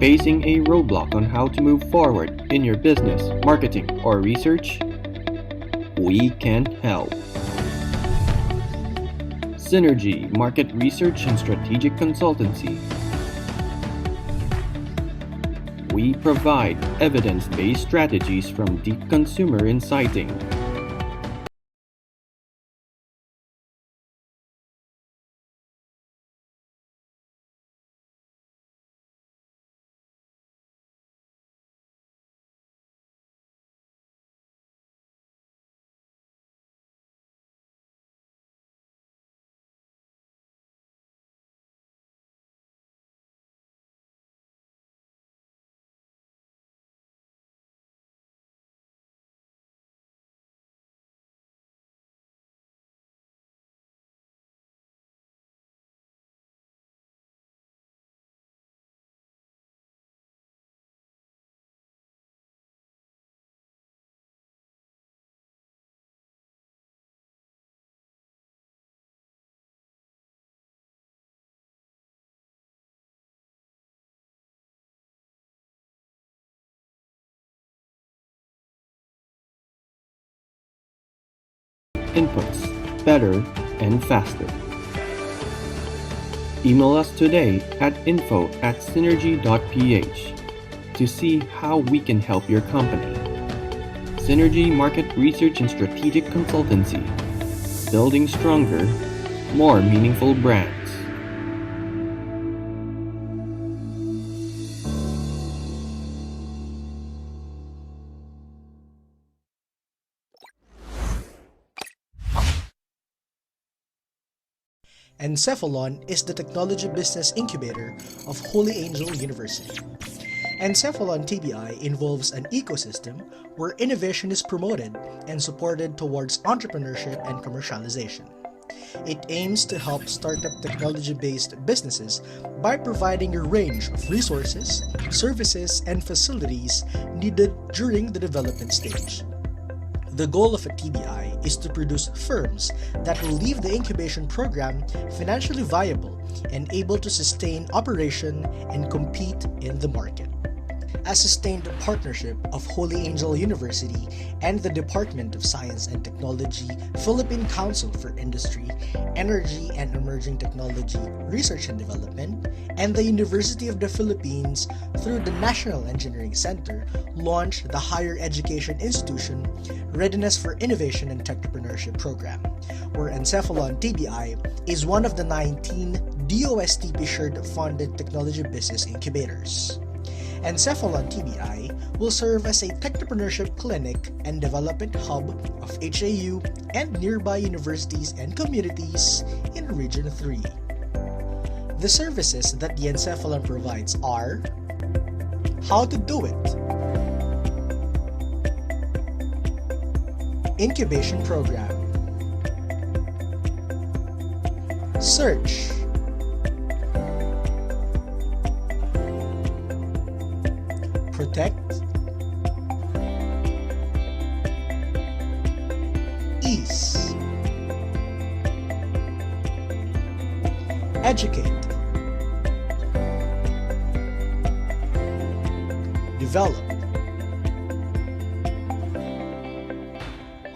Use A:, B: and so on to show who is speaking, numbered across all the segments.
A: facing a roadblock on how to move forward in your business, marketing, or research? We can help. Synergy Market Research and Strategic Consultancy. We provide evidence-based strategies from deep consumer insighting. Inputs better and faster. Email us today at info@synergy.ph to see how we can help your company. Synergy Market Research and Strategic Consultancy. Building stronger, more meaningful brands.
B: Encephalon is the technology business incubator of Holy Angel University. Encephalon TBI involves an ecosystem where innovation is promoted and supported towards entrepreneurship and commercialization. It aims to help startup technology-based businesses by providing a range of resources, services, and facilities needed during the development stage. The goal of a TBI is to produce firms that will leave the incubation program financially viable and able to sustain operation and compete in the market. A sustained partnership of Holy Angel University and the Department of Science and Technology, Philippine Council for Industry, Energy and Emerging Technology Research and Development, and the University of the Philippines through the National Engineering Center launched the Higher Education Institution Readiness for Innovation and Technopreneurship Program, where Encephalon TBI is one of the 19 DOST-shared funded technology business incubators. Encephalon TBI will serve as a technopreneurship clinic and development hub of HAU and nearby universities and communities in Region 3. The services that the Encephalon provides are: how to do it, incubation program, search, protect, ease, educate, develop.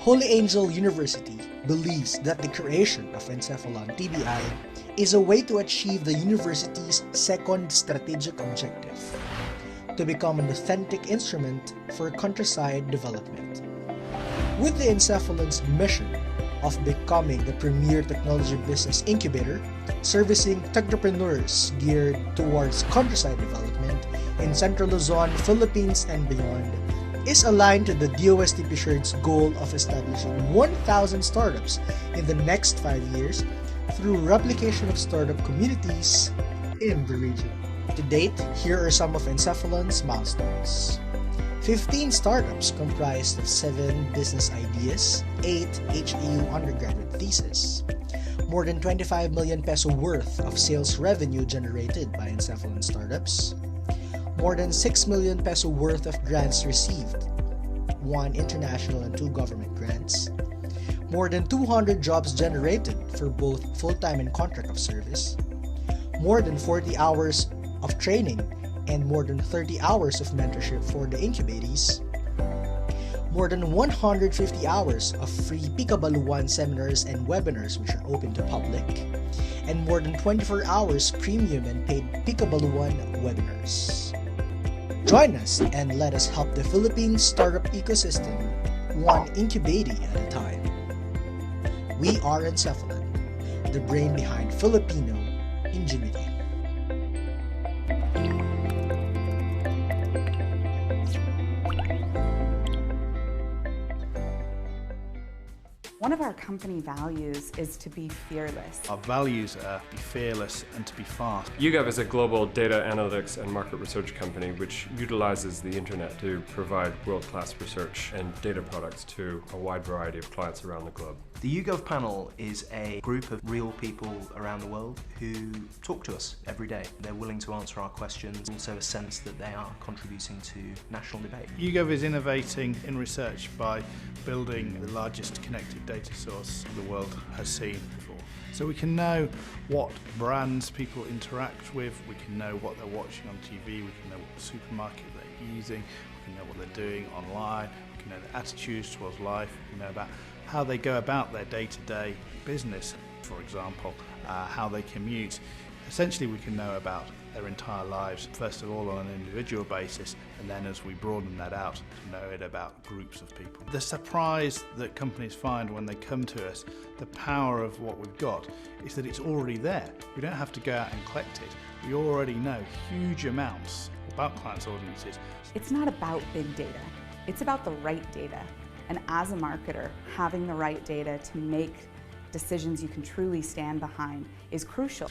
B: Holy Angel University believes that the creation of Encephalon TBI is a way to achieve the university's second strategic objective: to become an authentic instrument for countryside development. With the Encephalon's mission of becoming the premier technology business incubator, servicing technopreneurs geared towards countryside development in Central Luzon, Philippines, and beyond, is aligned to the DOST-shared's goal of establishing 1,000 startups in the next 5 years through replication of startup communities in the region. To date, here are some of Encephalon's milestones. 15 startups comprised of 7 business ideas, 8 HAU undergraduate theses, more than 25 million peso worth of sales revenue generated by Encephalon startups, more than 6 million peso worth of grants received, 1 international and 2 government grants, more than 200 jobs generated for both full-time and contract of service, more than 40 hours of training and more than 30 hours of mentorship for the incubatees, more than 150 hours of free Pikabaluan seminars and webinars which are open to public, and more than 24 hours premium and paid Pikabaluan webinars. Join us and let us help the Philippine startup ecosystem one incubatee at a time. We are Encephalon, the brain behind Filipino ingenuity.
C: One of our company values is to be fearless.
D: Our values are be fearless and to be fast.
E: YouGov is a global data analytics and market research company which utilizes the internet to provide world-class research and data products to a wide variety of clients around the globe.
F: The YouGov panel is a group of real people around the world who talk to us every day. They're willing to answer our questions, also a sense that they are contributing to national debate.
D: YouGov is innovating in research by building the largest connected data source the world has seen before. So we can know what brands people interact with, we can know what they're watching on TV, we can know what supermarket they're using, we can know what they're doing online, we can know their attitudes towards life, we can know about how they go about their day-to-day business, for example, how they commute. Essentially, we can know about their entire lives, first of all on an individual basis, and then as we broaden that out, to know it about groups of people. The surprise that companies find when they come to us, the power of what we've got, is that it's already there. We don't have to go out and collect it. We already know huge amounts about clients' audiences.
C: It's not about big data, it's about the right data. And as a marketer, having the right data to make decisions you can truly stand behind is crucial.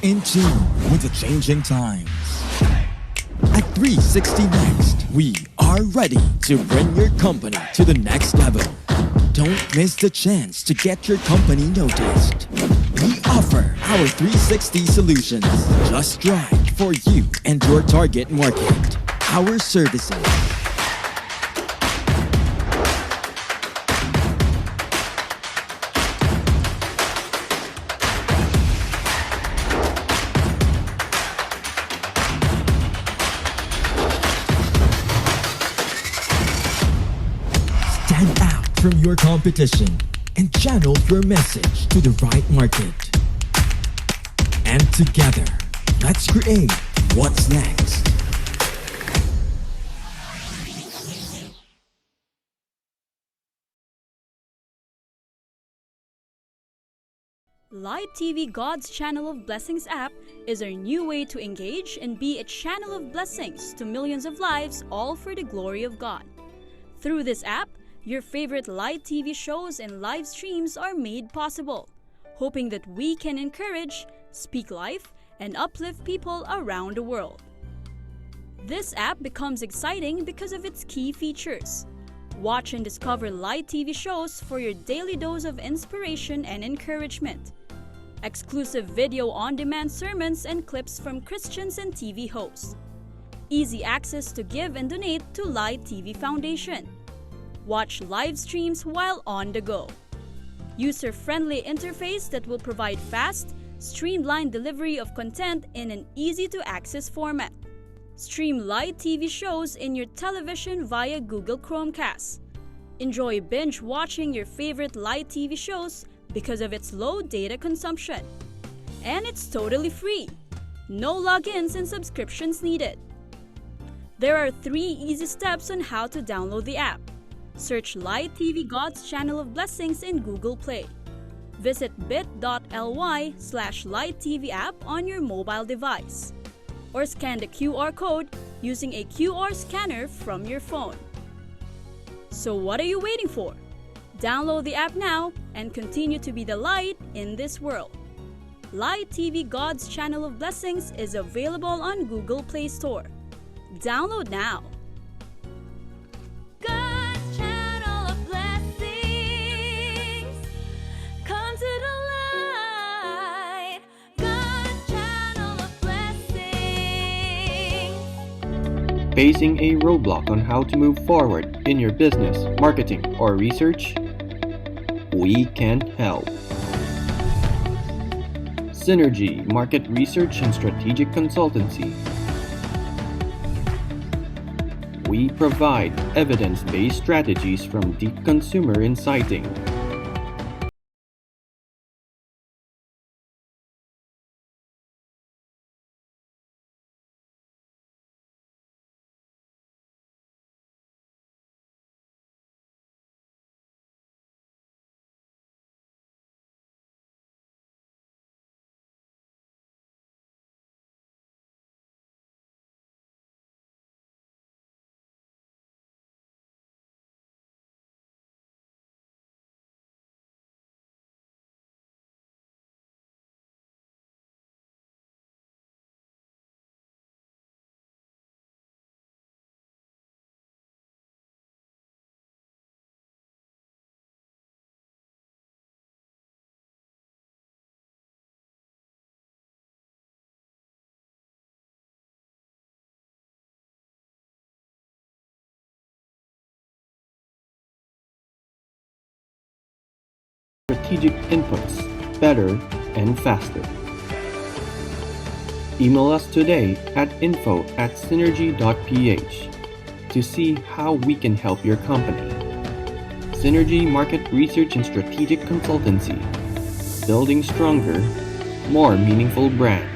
G: In tune with the changing times. At 360 Next, we are ready to bring your company to the next level. Don't miss the chance to get your company noticed. We offer our 360 solutions just right for you and your target market. Our services. Stand out from your competition and channel your message to the right market. And together, let's create what's next.
H: Live TV God's Channel of Blessings app is our new way to engage and be a channel of blessings to millions of lives, all for the glory of God. Through this app, your favorite live TV shows and live streams are made possible, hoping that we can encourage, speak life, and uplift people around the world. This app becomes exciting because of its key features. Watch and discover live TV shows for your daily dose of inspiration and encouragement. Exclusive video on-demand sermons and clips from Christians and TV hosts. Easy access to give and donate to Live TV Foundation. Watch live streams while on the go. User-friendly interface that will provide fast, streamlined delivery of content in an easy-to-access format. Stream live TV shows in your television via Google Chromecast. Enjoy binge watching your favorite live TV shows because of its low data consumption. And it's totally free. No logins and subscriptions needed. There are 3 easy steps on how to download the app. Search Light TV God's Channel of Blessings in Google Play. Visit bit.ly/lighttv app on your mobile device. Or scan the QR code using a QR scanner from your phone. So what are you waiting for? Download the app now and continue to be the light in this world. Light TV God's Channel of Blessings is available on Google Play Store. Download now.
I: God's channel of blessings. Come to the light. God's channel of blessings.
A: Facing a roadblock on how to move forward in your business, marketing, or research? We can help. Synergy Market Research and Strategic Consultancy. We provide evidence-based strategies from deep consumer insighting. Strategic inputs better and faster. Email us today at info@synergy.ph to see how we can help your company. Synergy Market Research and Strategic Consultancy. Building stronger, more meaningful brands.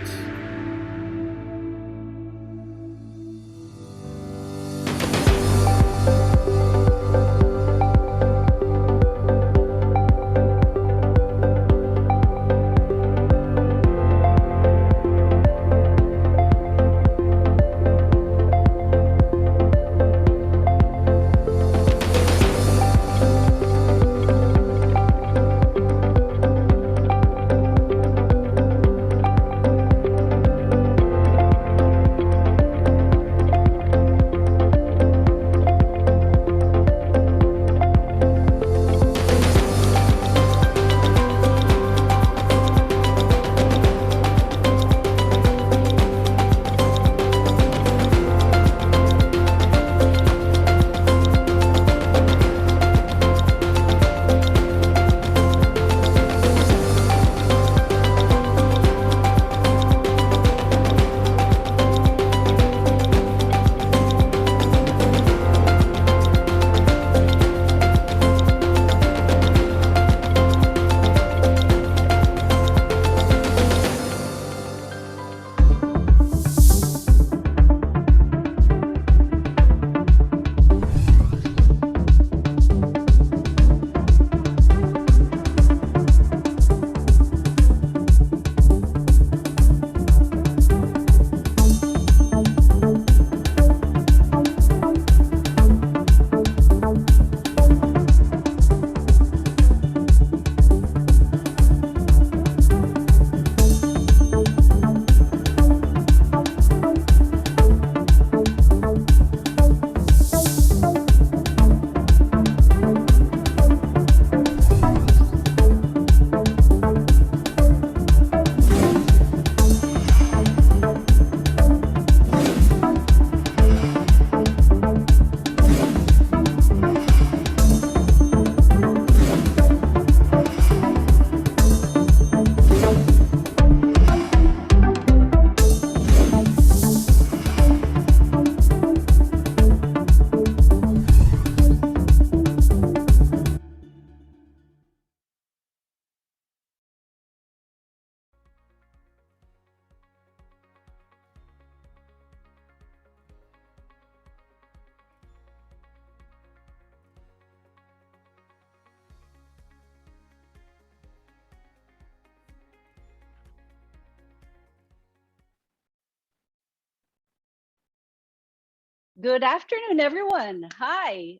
J: Good afternoon, everyone. Hi,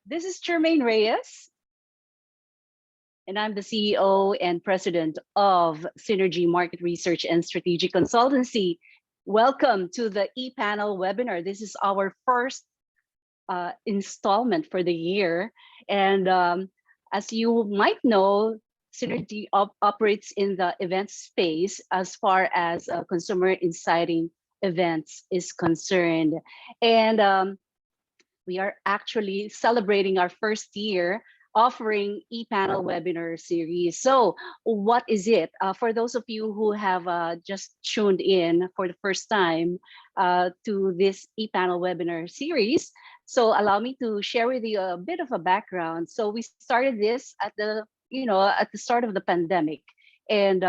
J: this is Jermaine Reyes, and I'm the CEO and President of Synergy Market Research and Strategic Consultancy. Welcome to the ePanel webinar. This is our first installment for the year. And as you might know, Synergy operates in the event space as far as consumer inciting events is concerned. And we are actually celebrating our first year offering ePanel webinar series. So what is it? For those of you who have just tuned in for the first time to this ePanel webinar series, so allow me to share with you a bit of a background. So we started this at the start of the pandemic, and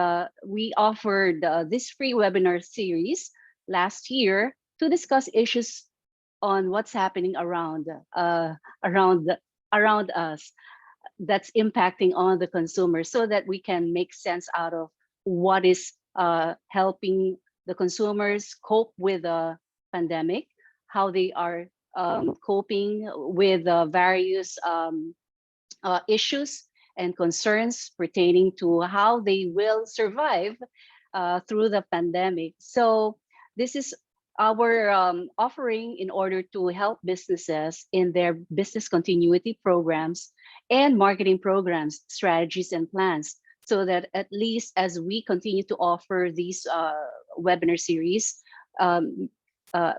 J: we offered this free webinar series last year to discuss issues on what's happening around us that's impacting on the consumer, so that we can make sense out of what is helping the consumers cope with the pandemic, how they are coping with various issues and concerns pertaining to how they will survive through the pandemic. So this is our offering in order to help businesses in their business continuity programs and marketing programs, strategies, and plans, so that at least as we continue to offer these webinar series,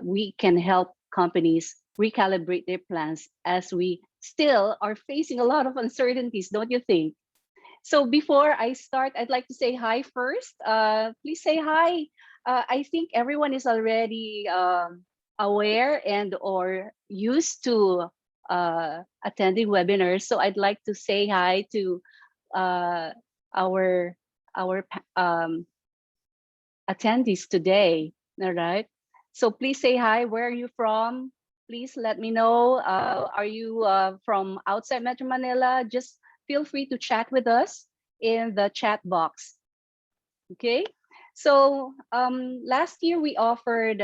J: we can help companies recalibrate their plans as we still are facing a lot of uncertainties, don't you think? So before I start, I'd like to say hi first. Please say hi. I think everyone is already aware and or used to attending webinars. So I'd like to say hi to our attendees today. All right. So please say hi. Where are you from? Please let me know. Are you from outside Metro Manila? Just feel free to chat with us in the chat box. Okay. So last year we offered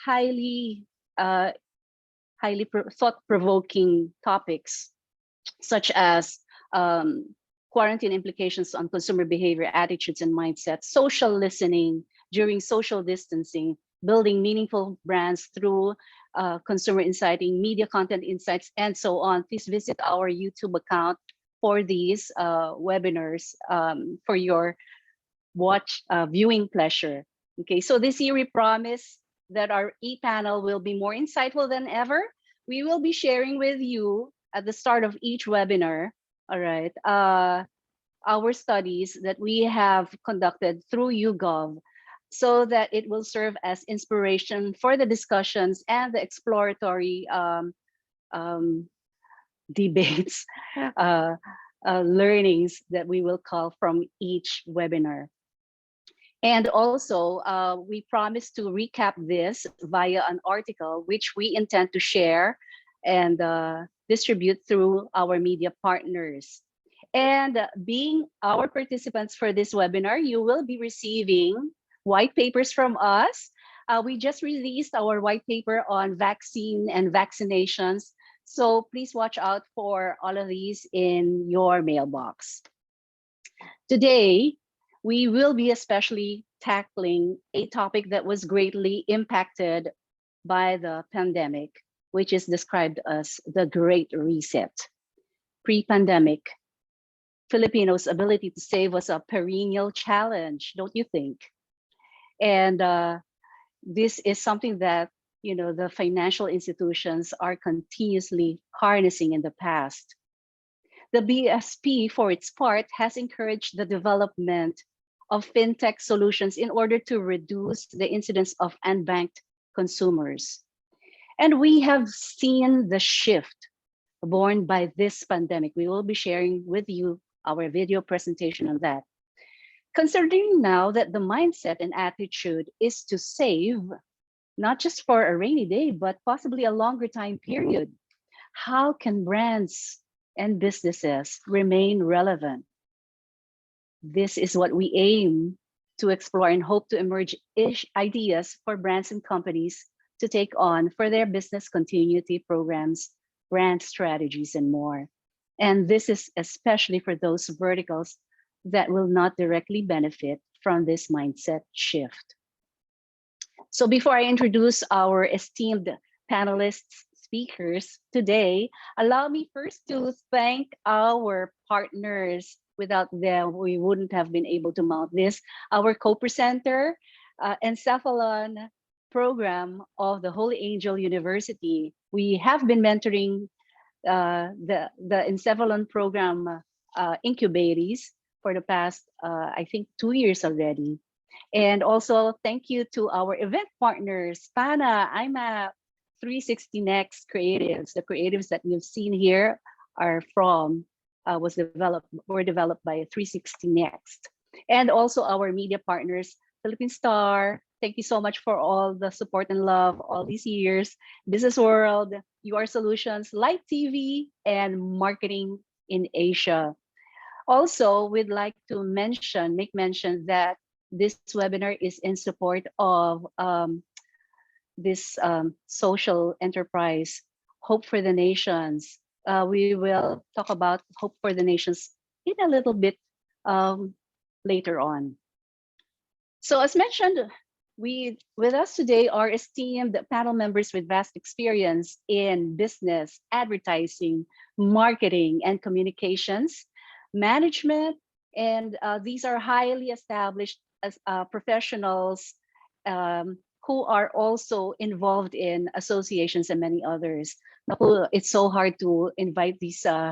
J: highly thought-provoking topics, such as quarantine implications on consumer behavior, attitudes, and mindsets, social listening during social distancing, building meaningful brands through consumer inciting, media content insights, and so on. Please visit our YouTube account for these webinars for your viewing pleasure. Okay, so this year we promise that our ePanel will be more insightful than ever. We will be sharing with you at the start of each webinar, all right, our studies that we have conducted through YouGov, so that it will serve as inspiration for the discussions and the exploratory debates, learnings that we will call from each webinar. And also, we promise to recap this via an article, which we intend to share and distribute through our media partners. And being our participants for this webinar, you will be receiving white papers from us. We just released our white paper on vaccine and vaccinations. So please watch out for all of these in your mailbox. Today, we will be especially tackling a topic that was greatly impacted by the pandemic, which is described as the Great Reset. Pre-pandemic, Filipinos' ability to save was a perennial challenge, don't you think? And this is something that the financial institutions are continuously harnessing in the past. The BSP, for its part, has encouraged the development of fintech solutions in order to reduce the incidence of unbanked consumers. And we have seen the shift born by this pandemic. We will be sharing with you our video presentation on that. Considering now that the mindset and attitude is to save, not just for a rainy day, but possibly a longer time period, how can brands and businesses remain relevant? This is what we aim to explore and hope to emerge ideas for brands and companies to take on for their business continuity programs, brand strategies, and more. And this is especially for those verticals that will not directly benefit from this mindset shift. So before I introduce our esteemed panelists, speakers today, allow me first to thank our partners. Without them, we wouldn't have been able to mount this. Our co-presenter, Encephalon program of the Holy Angel University. We have been mentoring the Encephalon program incubatees for the past, I think, 2 years already. And also thank you to our event partners, PANA, IMAP, 360 Next Creatives. The creatives that you've seen here are from, were developed by 360 Next. And also our media partners, Philippine Star. Thank you so much for all the support and love all these years. Business World, UR Solutions, Light TV, and Marketing in Asia. Also, we'd like to make mention that this webinar is in support of this social enterprise, Hope for the Nations. We will talk about Hope for the Nations in a little bit later on. So as mentioned, with us today are esteemed panel members with vast experience in business, advertising, marketing, and communications, management, and these are highly established as professionals who are also involved in associations and many others. It's so hard to invite these our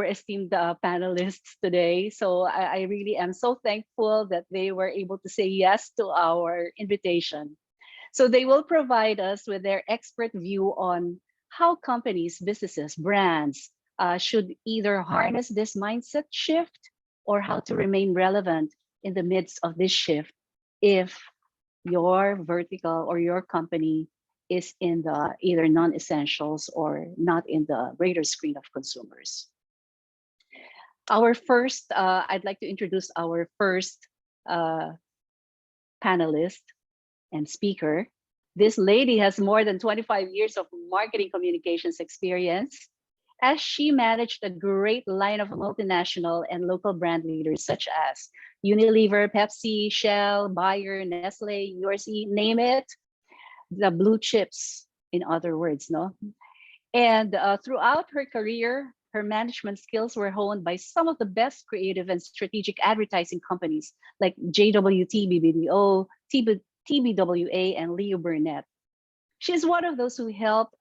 J: esteemed panelists today. So I really am so thankful that they were able to say yes to our invitation. So they will provide us with their expert view on how companies, businesses, brands should either harness this mindset shift or how to remain relevant in the midst of this shift if your vertical or your company is in the either non-essentials or not in the radar screen of consumers. Our first, I'd like to introduce our first panelist and speaker. This lady has more than 25 years of marketing communications experience, as she managed a great line of multinational and local brand leaders such as Unilever, Pepsi, Shell, Bayer, Nestle, URC, name it, the blue chips, in other words, no? And throughout her career, her management skills were honed by some of the best creative and strategic advertising companies like JWT, BBDO, TBWA, and Leo Burnett. She's one of those who helped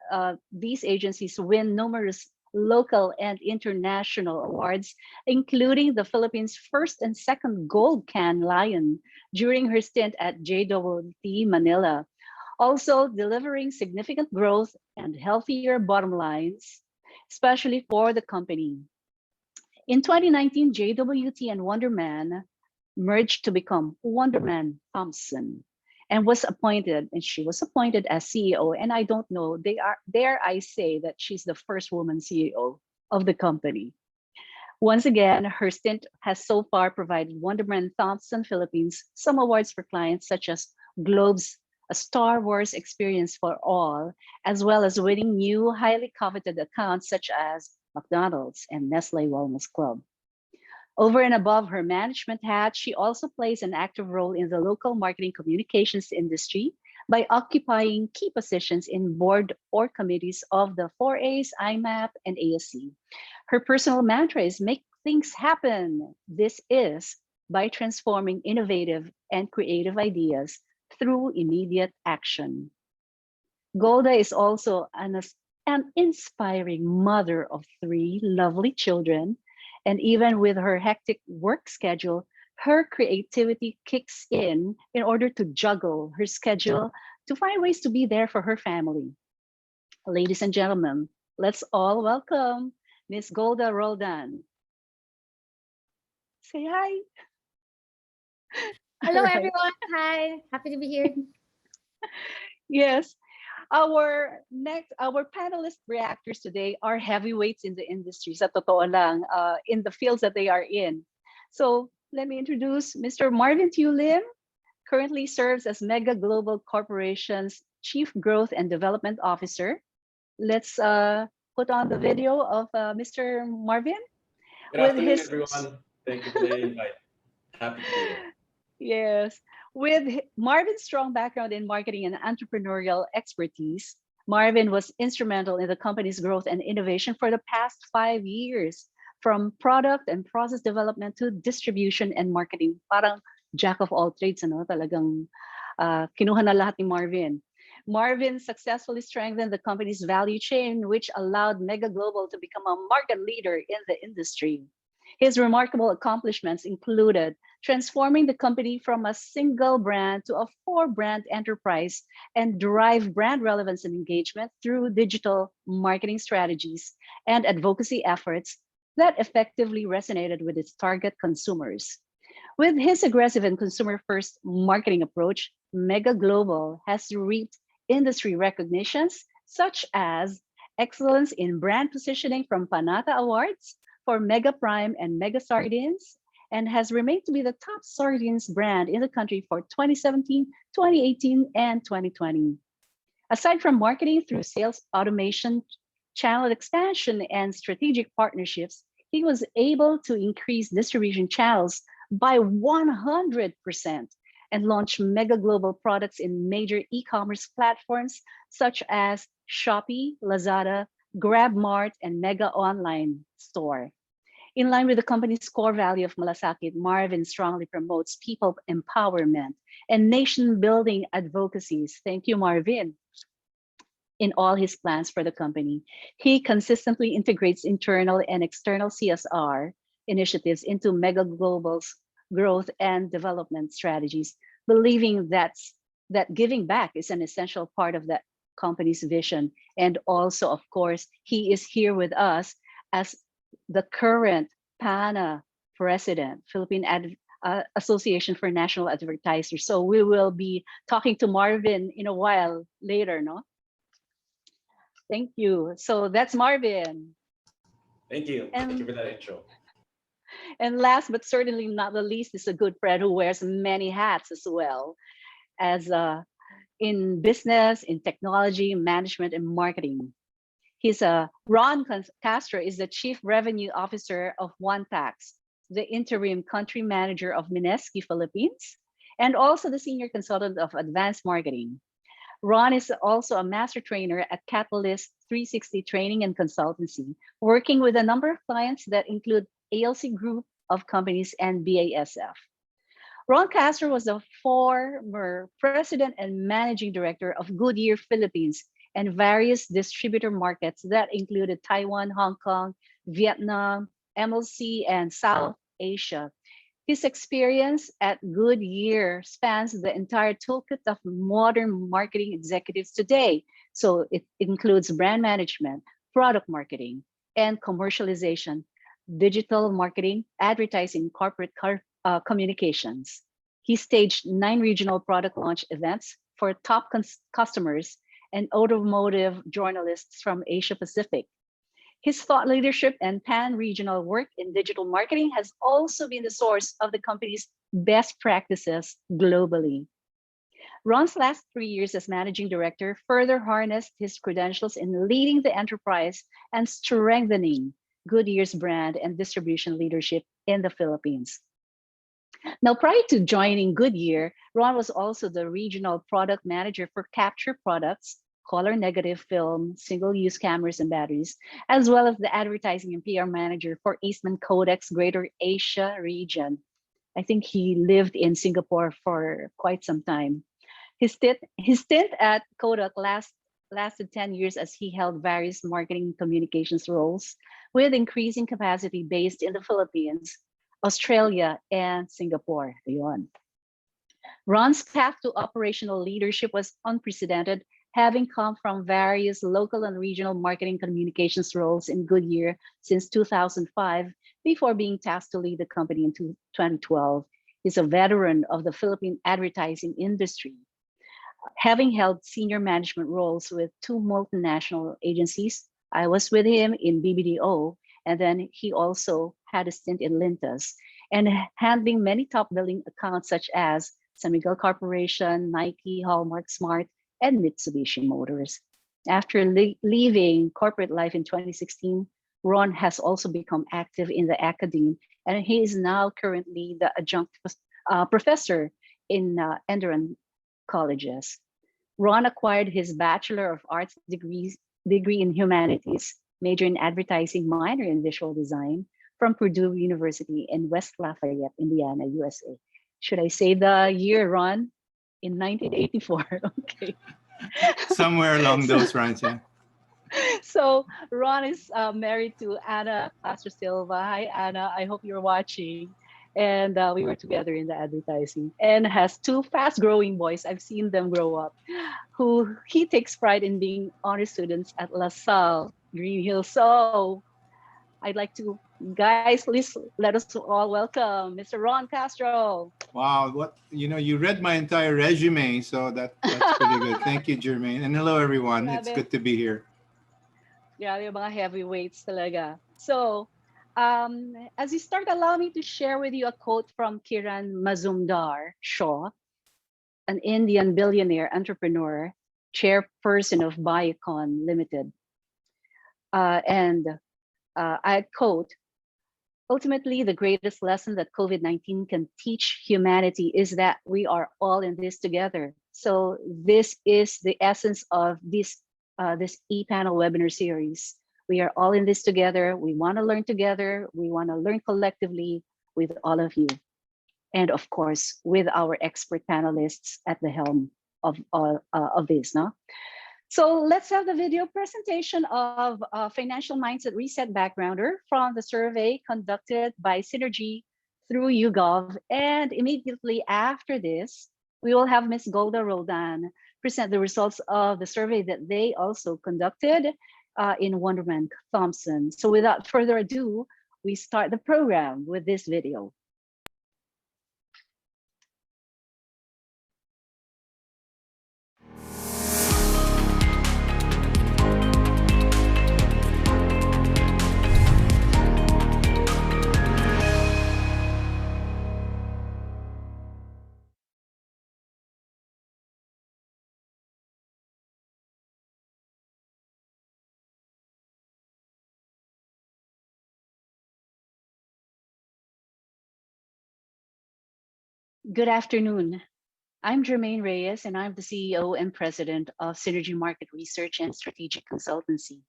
J: these agencies win numerous local and international awards, including the Philippines' first and second Gold Can Lion during her stint at JWT Manila. Also delivering significant growth and healthier bottom lines, especially for the company. In 2019, JWT and Wunderman merged to become Wunderman Thompson and she was appointed as CEO. And I don't know, dare I say that she's the first woman CEO of the company. Once again, her stint has so far provided Wunderman Thompson Philippines some awards for clients such as Globe's A Star Wars Experience for All, as well as winning new highly coveted accounts such as McDonald's and Nestle Wellness Club. Over and above her management hat, she also plays an active role in the local marketing communications industry by occupying key positions in board or committees of the 4As, IMAP, and ASC. Her personal mantra is make things happen. This is by transforming innovative and creative ideas through immediate action. Golda is also an inspiring mother of 3 lovely children, and even with her hectic work schedule, her creativity kicks in order to juggle her schedule to find ways to be there for her family. Ladies and gentlemen, let's all welcome Miss Golda Roldan. Say hi.
K: Hello,
J: All right.
K: everyone. Hi, happy to be here.
J: Yes, our panelist reactors today are heavyweights in the industry, sa totoo lang, in the fields that they are in. So let me introduce Mr. Marvin Tiu Lim, currently serves as Mega Global Corporation's Chief Growth and Development Officer. Let's put on the video of Mr. Marvin.
L: Good afternoon, everyone. Thank you for the invite. Happy to be here.
J: Yes. With Marvin's strong background in marketing and entrepreneurial expertise, Marvin was instrumental in the company's growth and innovation for the past 5 years, from product and process development to distribution and marketing. Parang jack of all trades, ano? Talagang kinuha na lahat ni Marvin. Marvin successfully strengthened the company's value chain, which allowed Mega Global to become a market leader in the industry. His remarkable accomplishments included transforming the company from a single brand to a 4-brand enterprise and drive brand relevance and engagement through digital marketing strategies and advocacy efforts that effectively resonated with its target consumers. With his aggressive and consumer-first marketing approach, Mega Global has reaped industry recognitions such as excellence in brand positioning from PANA Awards for Mega Prime and Mega Sardines, and has remained to be the top sardines brand in the country for 2017, 2018, and 2020. Aside from marketing through sales automation, channel expansion, and strategic partnerships, he was able to increase distribution channels by 100% and launch Mega Global products in major e-commerce platforms such as Shopee, Lazada, GrabMart, and Mega Online Store. In line with the company's core value of Malasakit, Marvin strongly promotes people empowerment and nation-building advocacies. Thank you, Marvin. In all his plans for the company, he consistently integrates internal and external CSR initiatives into Mega Global's growth and development strategies, believing that giving back is an essential part of that company's vision. And also, of course, he is here with us as the current PANA President, Philippine Association for National Advertisers. So we will be talking to Marvin in a while later, no? Thank you. So that's Marvin.
L: Thank you. Thank you for that intro.
J: And last but certainly not the least is a good friend who wears many hats as well, as in business, in technology, management, and marketing. He's Ron Castro is the Chief Revenue Officer of JuanTax, the interim country manager of Mineski Philippines, and also the senior consultant of advanced marketing. Ron is also a master trainer at Catalyst 360 Training and Consultancy, working with a number of clients that include ALC Group of Companies and BASF. Ron Castro was the former president and managing director of Goodyear Philippines and various distributor markets that included Taiwan, Hong Kong, Vietnam, MLC, and South Asia. His experience at Goodyear spans the entire toolkit of modern marketing executives today. So it includes brand management, product marketing, and commercialization, digital marketing, advertising, corporate communications. He staged 9 regional product launch events for top customers and automotive journalists from Asia Pacific. His thought leadership and pan-regional work in digital marketing has also been the source of the company's best practices globally. Ron's last 3 years as managing director further harnessed his credentials in leading the enterprise and strengthening Goodyear's brand and distribution leadership in the Philippines. Now, prior to joining Goodyear, Ron was also the regional product manager for Capture Products, color negative film, single-use cameras and batteries, as well as the advertising and PR manager for Eastman Kodak's Greater Asia region. I think he lived in Singapore for quite some time. His stint at Kodak lasted 10 years as he held various marketing communications roles with increasing capacity based in the Philippines, Australia, and Singapore. Ayun. Ron's path to operational leadership was unprecedented, having come from various local and regional marketing communications roles in Goodyear since 2005, before being tasked to lead the company in 2012. He's a veteran of the Philippine advertising industry, having held senior management roles with 2 multinational agencies. I was with him in BBDO, and then he also had a stint in Lintas, and handling many top billing accounts such as San Miguel Corporation, Nike, Hallmark Smart, and Mitsubishi Motors. After leaving corporate life in 2016, Ron has also become active in the academe, and he is now currently the adjunct professor in Enderun colleges. Ron acquired his Bachelor of Arts degree in Humanities, major in advertising, minor in visual design from Purdue University in West Lafayette, Indiana, USA. Should I say the year, Ron? In 1984, okay.
M: Somewhere along those lines, yeah.
J: So Ron is married to Anna Castro Silva. Hi, Anna. I hope you're watching. And we were together in the advertising, and has two fast-growing boys. I've seen them grow up. Who he takes pride in being honor students at La Salle Green Hill. So I'd like to, guys, please let us all welcome Mr. Ron Castro.
M: Wow, what you read my entire resume, so that's pretty good. Thank you, Jermaine, and hello everyone. It's good to be here.
J: Grabe yung mga heavyweights talaga. So, as we start, allow me to share with you a quote from Kiran Mazumdar Shaw, an Indian billionaire entrepreneur, chairperson of Biocon Limited. I quote, ultimately, the greatest lesson that COVID-19 can teach humanity is that we are all in this together. So this is the essence of this ePanel webinar series. We are all in this together. We want to learn together. We want to learn collectively with all of you. And of course, with our expert panelists at the helm of this. No? So let's have the video presentation of Financial Mindset Reset Backgrounder from the survey conducted by Synergy through YouGov. And immediately after this, we will have Ms. Golda Roldan present the results of the survey that they also conducted in Wunderman Thompson. So without further ado, we start the program with this video. Good afternoon. I'm Jermaine Reyes, and I'm the CEO and President of Synergy Market Research and Strategic Consultancy.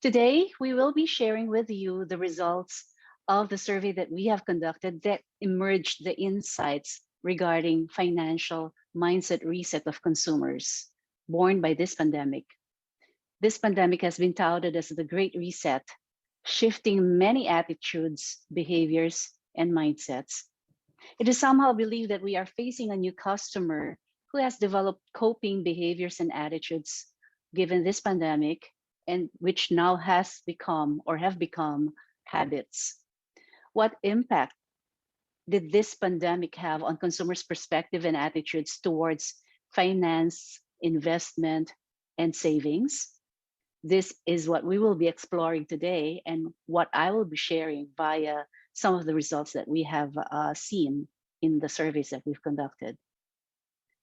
J: Today, we will be sharing with you the results of the survey that we have conducted that emerged the insights regarding financial mindset reset of consumers born by this pandemic. This pandemic has been touted as the Great Reset, shifting many attitudes, behaviors, and mindsets. It is somehow believed that we are facing a new customer who has developed coping behaviors and attitudes given this pandemic, and which now has become or have become habits. What impact did this pandemic have on consumers' perspective and attitudes towards finance, investment, and savings? This is what we will be exploring today, and what I will be sharing via some of the results that we have seen in the surveys that we've conducted.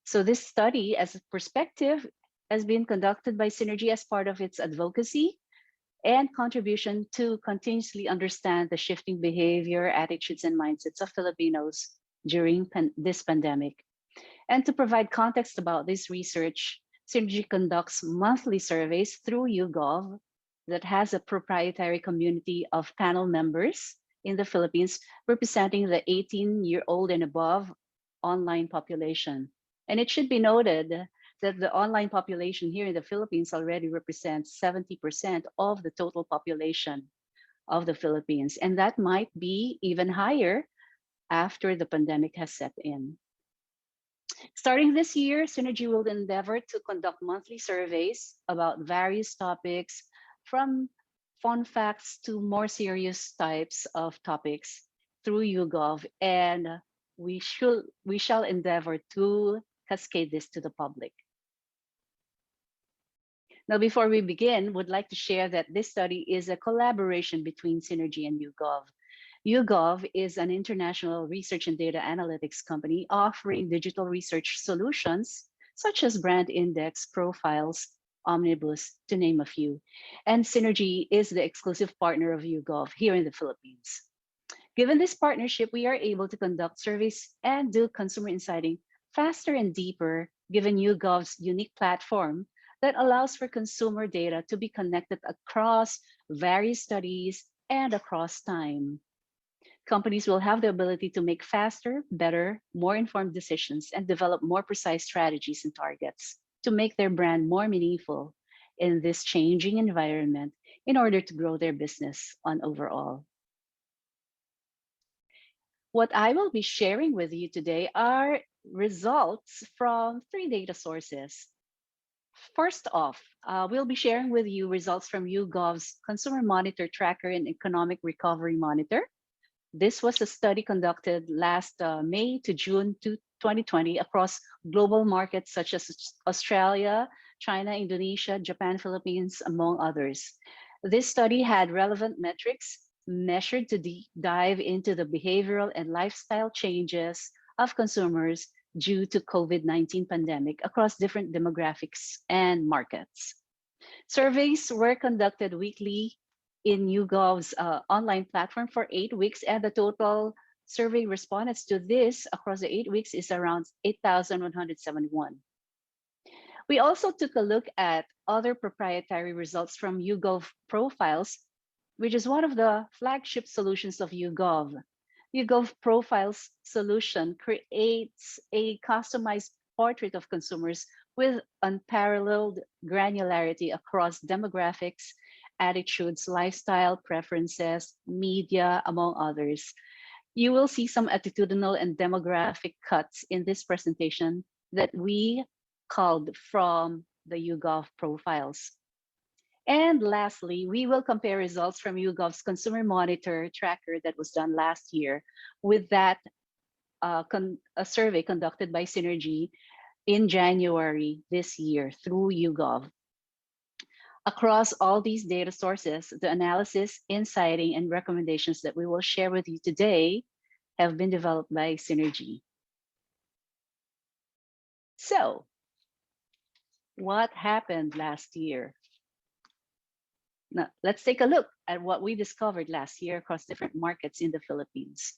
J: So this study, as a perspective, has been conducted by Synergy as part of its advocacy and contribution to continuously understand the shifting behavior, attitudes, and mindsets of Filipinos during this pandemic. And to provide context about this research, Synergy conducts monthly surveys through YouGov that has a proprietary community of panel members in the Philippines, representing the 18-year-old and above online population. And it should be noted that the online population here in the Philippines already represents 70% of the total population of the Philippines. And that might be even higher after the pandemic has set in. Starting this year, Synergy will endeavor to conduct monthly surveys about various topics, from fun facts to more serious types of topics through YouGov, and we shall endeavor to cascade this to the public. Now, before we begin, would like to share that this study is a collaboration between Synergy and YouGov. YouGov is an international research and data analytics company offering digital research solutions such as brand index, profiles, Omnibus, to name a few. And Synergy is the exclusive partner of YouGov here in the Philippines. Given this partnership, we are able to conduct surveys and do consumer insighting faster and deeper, given YouGov's unique platform that allows for consumer data to be connected across various studies and across time. Companies will have the ability to make faster, better, more informed decisions and develop more precise strategies and targets to make their brand more meaningful in this changing environment in order to grow their business on overall. What I will be sharing with you today are results from 3 data sources. First off, we'll be sharing with you results from YouGov's Consumer Monitor Tracker and Economic Recovery Monitor. This was a study conducted last May to June 2020 across global markets such as Australia, China, Indonesia, Japan, Philippines, among others. This study had relevant metrics measured to dive into the behavioral and lifestyle changes of consumers due to COVID-19 pandemic across different demographics and markets. Surveys were conducted weekly in YouGov's online platform for 8 weeks, and the total survey respondents to this across the 8 weeks is around 8,171. We also took a look at other proprietary results from YouGov Profiles, which is one of the flagship solutions of YouGov. YouGov Profiles solution creates a customized portrait of consumers with unparalleled granularity across demographics, attitudes, lifestyle preferences, media, among others. You will see some attitudinal and demographic cuts in this presentation that we culled from the YouGov Profiles. And lastly, we will compare results from YouGov's Consumer Monitor Tracker that was done last year with that a survey conducted by Synergy in January this year through YouGov. Across all these data sources, the analysis, insighting, and recommendations that we will share with you today have been developed by Synergy. So, what happened last year? Now, let's take a look at what we discovered last year across different markets in the Philippines.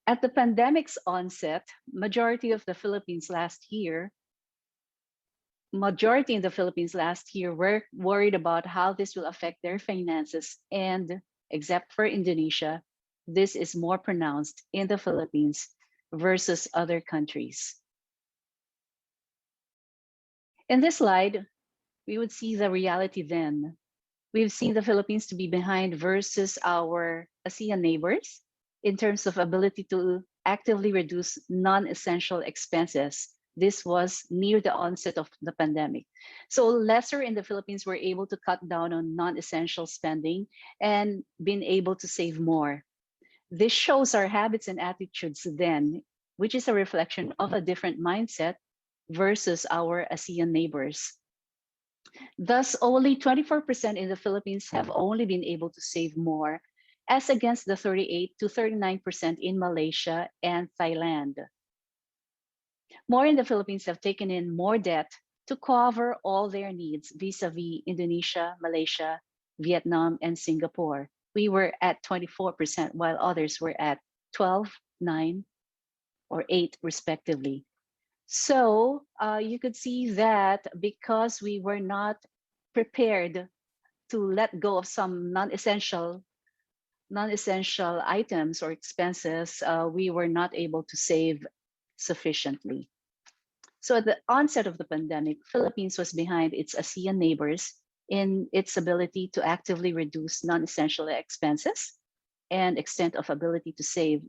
J: At the pandemic's onset, majority in the Philippines last year were worried about how this will affect their finances, and except for Indonesia, this is more pronounced in the Philippines versus other countries. In this slide, we would see the reality then. We've seen the Philippines to be behind versus our ASEAN neighbors in terms of ability to actively reduce non-essential expenses. This was near the onset of the pandemic. So lesser in the Philippines were able to cut down on non-essential spending and been able to save more. This shows our habits and attitudes then, which is a reflection of a different mindset versus our ASEAN neighbors. Thus, only 24% in the Philippines have only been able to save more, as against the 38 to 39% in Malaysia and Thailand. More in the Philippines have taken in more debt to cover all their needs vis-a-vis Indonesia, Malaysia, Vietnam, and Singapore. We were at 24%, while others were at 12, 9, or 8, respectively. So you could see that because we were not prepared to let go of some non-essential items or expenses, we were not able to save sufficiently. So at the onset of the pandemic, Philippines was behind its ASEAN neighbors in its ability to actively reduce non-essential expenses and extent of ability to save.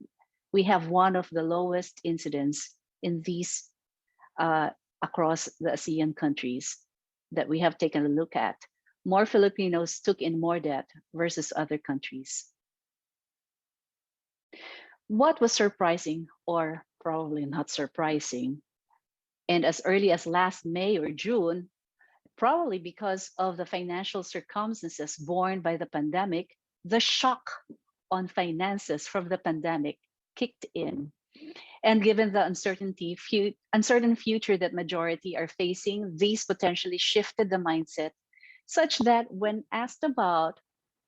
J: We have one of the lowest incidence in these across the ASEAN countries that we have taken a look at. More Filipinos took in more debt versus other countries. What was surprising, or probably not surprising, and as early as last May or June, probably because of the financial circumstances borne by the pandemic, the shock on finances from the pandemic kicked in. And given the uncertain future that majority are facing, these potentially shifted the mindset such that when asked about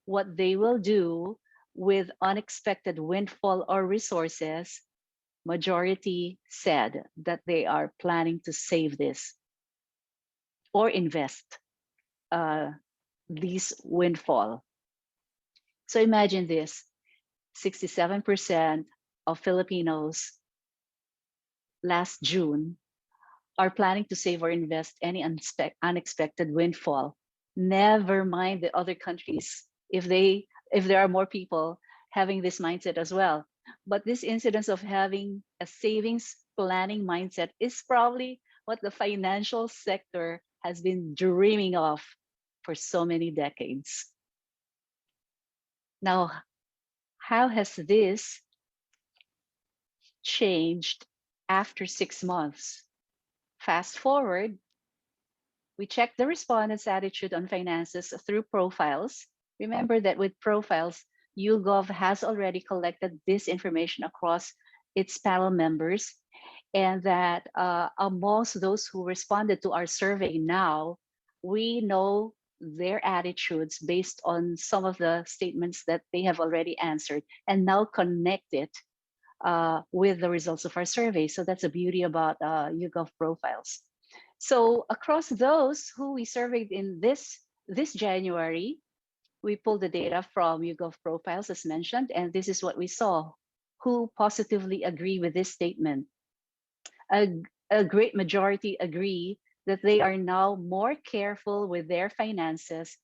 J: what they will do with unexpected windfall or resources, majority said that they are planning to save this or invest these windfall. So imagine this, 67% of Filipinos last June are planning to save or invest any unexpected windfall. Never mind the other countries if there are more people having this mindset as well. But this incidence of having a savings planning mindset is probably what the financial sector has been dreaming of for so many decades. Now, how has this changed after 6 months? Fast forward, we checked the respondents' attitude on finances through profiles. Remember that with profiles, YouGov has already collected this information across its panel members, and that amongst those who responded to our survey now, we know their attitudes based on some of the statements that they have already answered and now connect it with the results of our survey. So that's the beauty about YouGov profiles. So across those who we surveyed in this January, we pulled the data from YouGov profiles as mentioned, and this is what we saw. Who positively agree with this statement? A great majority agree that they are now more careful with their finances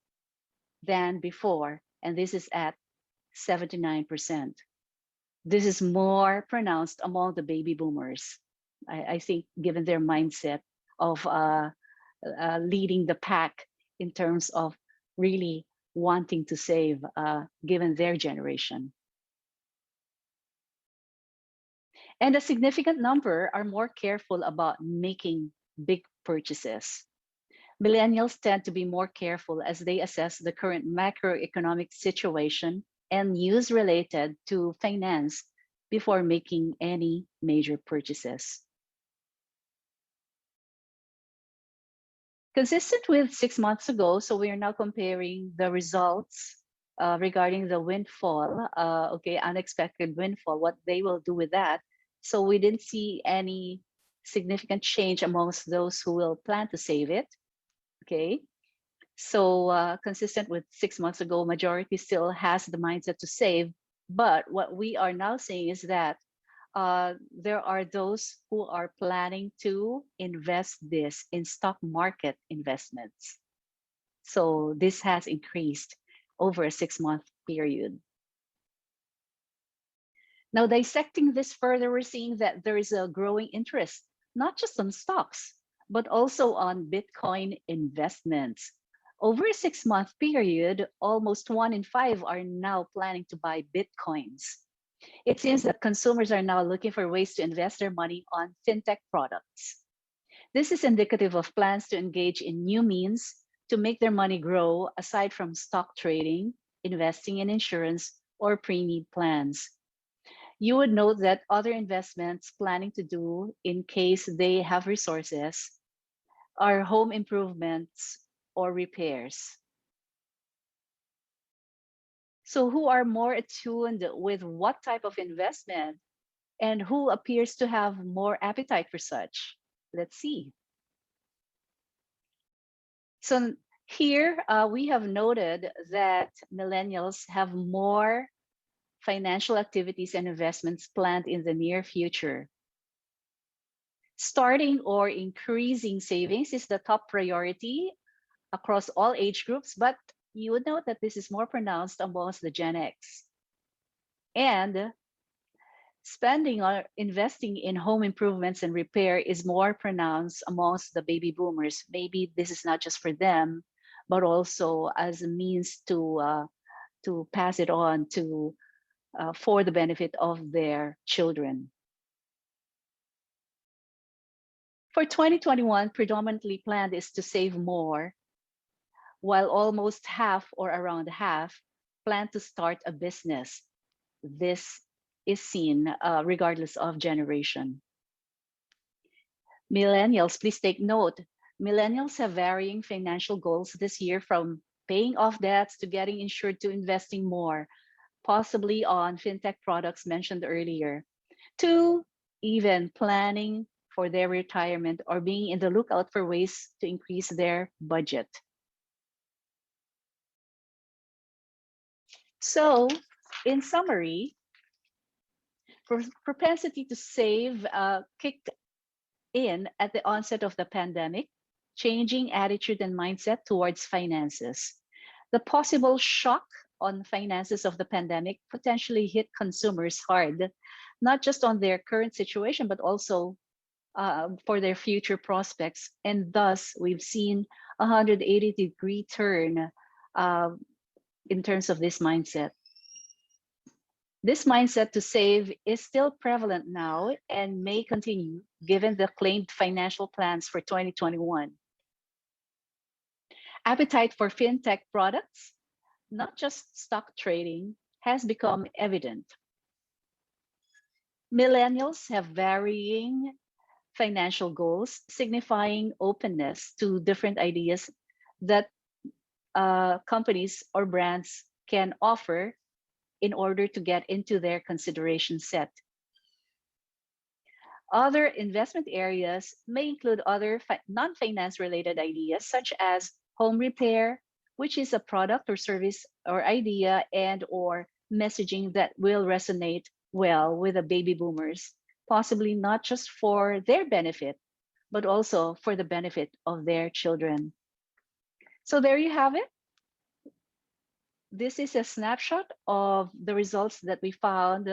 J: than before, and this is at 79%. This is more pronounced among the baby boomers. I think given their mindset of leading the pack in terms of really wanting to save, given their generation. And a significant number are more careful about making big purchases. Millennials tend to be more careful as they assess the current macroeconomic situation and news related to finance before making any major purchases. Consistent with 6 months ago, so we are now comparing the results regarding the windfall, unexpected windfall, what they will do with that. So we didn't see any significant change amongst those who will plan to save it, okay? So consistent with 6 months ago, majority still has the mindset to save, but what we are now seeing is that there are those who are planning to invest this in stock market investments. So this has increased over a 6-month period. Now, dissecting this further, we're seeing that there is a growing interest, not just on stocks, but also on Bitcoin investments. Over a 6-month period, almost 1 in 5 are now planning to buy Bitcoins. It seems that consumers are now looking for ways to invest their money on fintech products. This is indicative of plans to engage in new means to make their money grow aside from stock trading, investing in insurance, or pre-need plans. You would note that other investments planning to do in case they have resources are home improvements or repairs. So who are more attuned with what type of investment and who appears to have more appetite for such? Let's see. So here we have noted that millennials have more financial activities and investments planned in the near future. Starting or increasing savings is the top priority across all age groups, but you would note that this is more pronounced amongst the Gen X. And spending or investing in home improvements and repair is more pronounced amongst the baby boomers. Maybe this is not just for them, but also as a means to pass it on to for the benefit of their children. For 2021, predominantly planned is to save more, while almost half or around half plan to start a business. This is seen regardless of generation. Millennials, please take note. Millennials have varying financial goals this year, from paying off debts to getting insured to investing more, possibly on fintech products mentioned earlier, to even planning for their retirement or being in the lookout for ways to increase their budget. So, in summary, propensity to save kicked in at the onset of the pandemic, changing attitude and mindset towards finances. The possible shock on finances of the pandemic potentially hit consumers hard, not just on their current situation, but also for their future prospects. And thus, we've seen a 180-degree turn in terms of this mindset. This mindset to save is still prevalent now and may continue given the claimed financial plans for 2021. Appetite for fintech products, not just stock trading, has become evident. Millennials have varying financial goals, signifying openness to different ideas that companies or brands can offer in order to get into their consideration set. Other investment areas may include other non-finance related ideas, such as home repair, which is a product or service or idea and or messaging that will resonate well with the baby boomers, possibly not just for their benefit, but also for the benefit of their children. So there you have it. This is a snapshot of the results that we found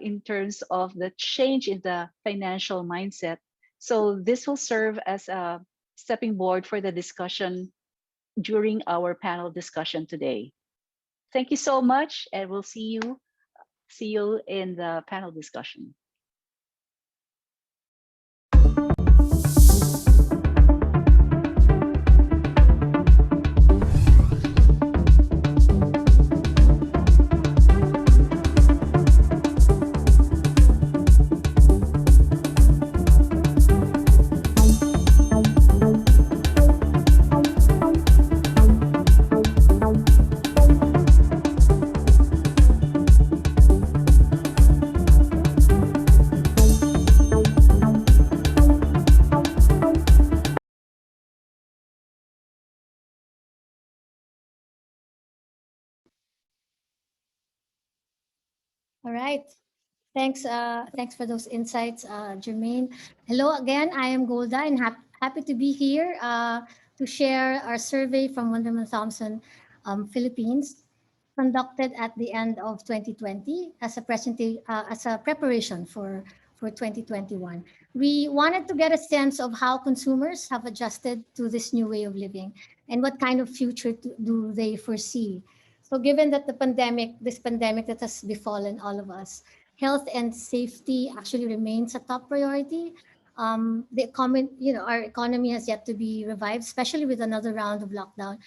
J: in terms of the change in the financial mindset. So this will serve as a stepping board for the discussion during our panel discussion today. Thank you so much, and we'll see you in the panel discussion.
K: All right. Thanks for those insights, Jermaine. Hello again. I am Golda, and happy to be here to share our survey from Wunderman Thompson, Philippines, conducted at the end of 2020 as a preparation for 2021. We wanted to get a sense of how consumers have adjusted to this new way of living and what kind of future do they foresee. So given that this pandemic that has befallen all of us, health and safety actually remains a top priority. Our economy has yet to be revived, especially with another round of lockdown,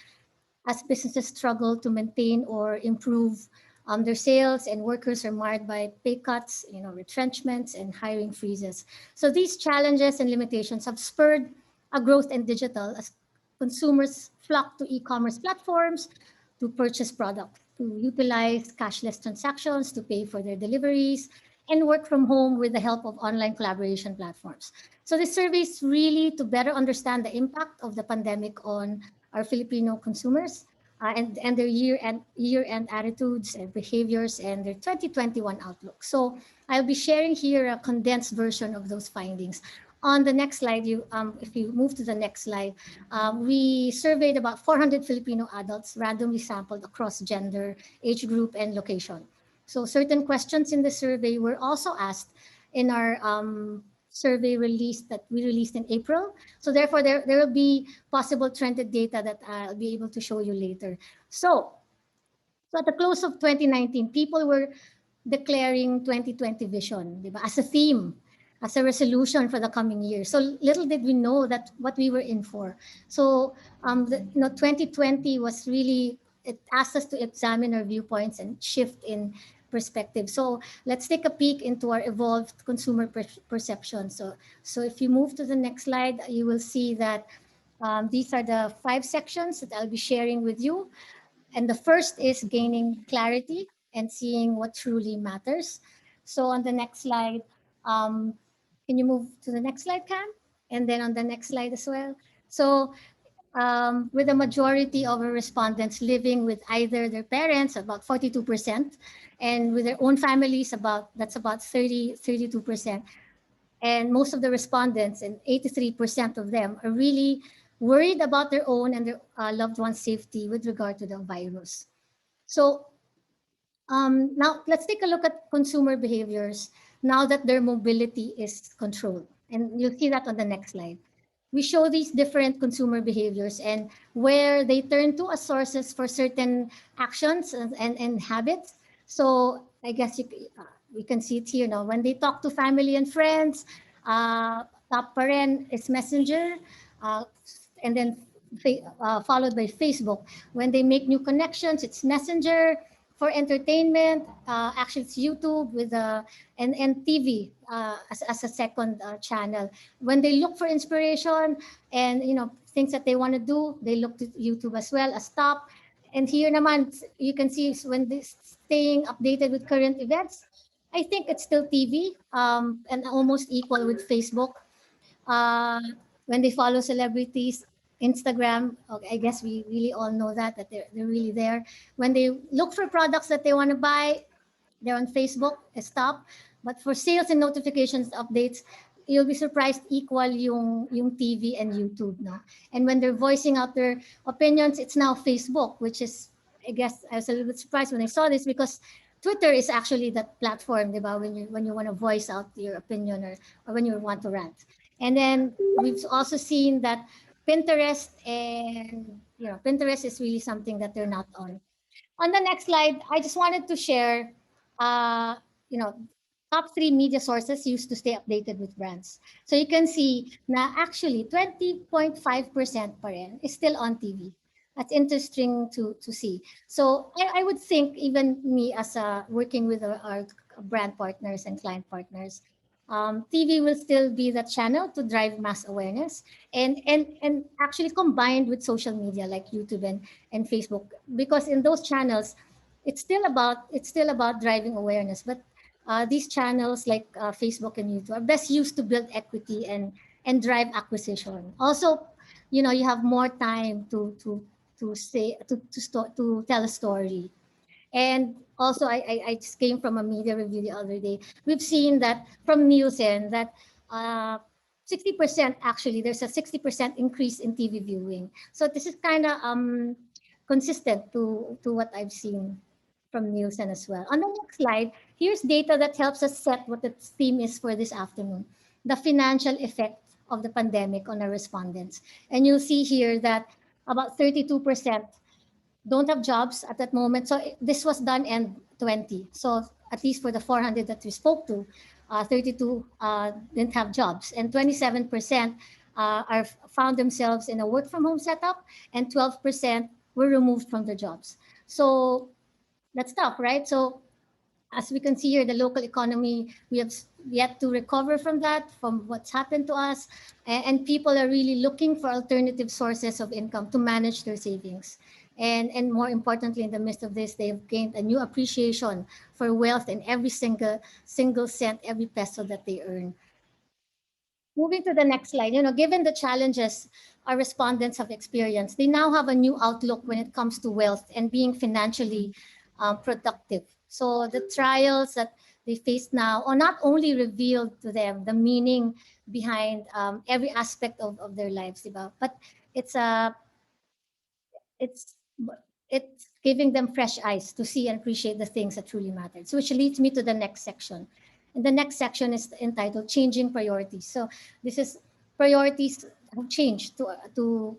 K: as businesses struggle to maintain or improve their sales, and workers are marred by pay cuts, retrenchments, and hiring freezes. So these challenges and limitations have spurred a growth in digital as consumers flock to e-commerce platforms to purchase products, to utilize cashless transactions, to pay for their deliveries, and work from home with the help of online collaboration platforms. So this survey is really to better understand the impact of the pandemic on our Filipino consumers and their year-end attitudes and behaviors and their 2021 outlook. So I'll be sharing here a condensed version of those findings. On the next slide, if you move to the next slide, we surveyed about 400 Filipino adults randomly sampled across gender, age group, and location. So certain questions in the survey were also asked in our survey that we released in April. So therefore, there will be possible trended data that I'll be able to show you later. So at the close of 2019, people were declaring 2020 vision, diba, as a theme, as a resolution for the coming year. So little did we know that what we were in for. So 2020 was really it asks us to examine our viewpoints and shift in perspective. So let's take a peek into our evolved consumer perception. So if you move to the next slide, you will see that these are the 5 sections that I'll be sharing with you. And the first is gaining clarity and seeing what truly matters. So on the next slide, can you move to the next slide, Cam? And then on the next slide as well. So with a majority of our respondents living with either their parents, about 42%, and with their own families, that's about 32%. And most of the respondents, and 83% of them, are really worried about their own and their loved ones' safety with regard to the virus. So now let's take a look at consumer behaviors now that their mobility is controlled. And you'll see that on the next slide. We show these different consumer behaviors and where they turn to as sources for certain actions and habits. So I guess we can see it here now. When they talk to family and friends, top pa rin is Messenger, and then followed by Facebook. When they make new connections, it's Messenger. For entertainment, actually it's YouTube with and TV as a second channel. When they look for inspiration and things that they want to do, they look to YouTube as well as top. And here naman, you can see when they staying updated with current events, I think it's still TV and almost equal with Facebook. When they follow celebrities, Instagram, okay, I guess we really all know that they're really there. When they look for products that they want to buy, they're on Facebook, stop. But for sales and notifications updates, you'll be surprised equal yung TV and YouTube, no? And when they're voicing out their opinions, it's now Facebook, which is, I guess, I was a little bit surprised when I saw this because Twitter is actually that platform, diba? When you want to voice out your opinion or when you want to rant. And then we've also seen that Pinterest Pinterest is really something that they're not on. On the next slide, I just wanted to share, top 3 media sources used to stay updated with brands. So you can see na actually 20.5% pa rin is still on TV. That's interesting to see. So I would think even me as working with our brand partners and client partners, TV will still be the channel to drive mass awareness and actually combined with social media like YouTube and Facebook, because in those channels it's still about driving awareness, but these channels like Facebook and YouTube are best used to build equity and drive acquisition. Also, you have more time to tell a story. And also, I just came from a media review the other day. We've seen that from Nielsen that 60% actually, there's a 60% increase in TV viewing. So this is kind of consistent to what I've seen from Nielsen as well. On the next slide, here's data that helps us set what the theme is for this afternoon: the financial effect of the pandemic on our respondents. And you'll see here that about 32% don't have jobs at that moment. So this was done in 20. So at least for the 400 that we spoke to, 32 didn't have jobs, and 27% found themselves in a work from home setup, and 12% were removed from their jobs. So that's tough, right? So as we can see here, the local economy, we have yet to recover from that, from what's happened to us, and people are really looking for alternative sources of income to manage their savings. And more importantly, in the midst of this, they have gained a new appreciation for wealth in every single cent, every peso that they earn. Moving to the next slide, given the challenges our respondents have experienced, they now have a new outlook when it comes to wealth and being financially productive. So the trials that they face now are not only revealed to them the meaning behind every aspect of their lives, but it's giving them fresh eyes to see and appreciate the things that truly matter. So which leads me to the next section. And the next section is entitled Changing Priorities. So this is priorities have changed to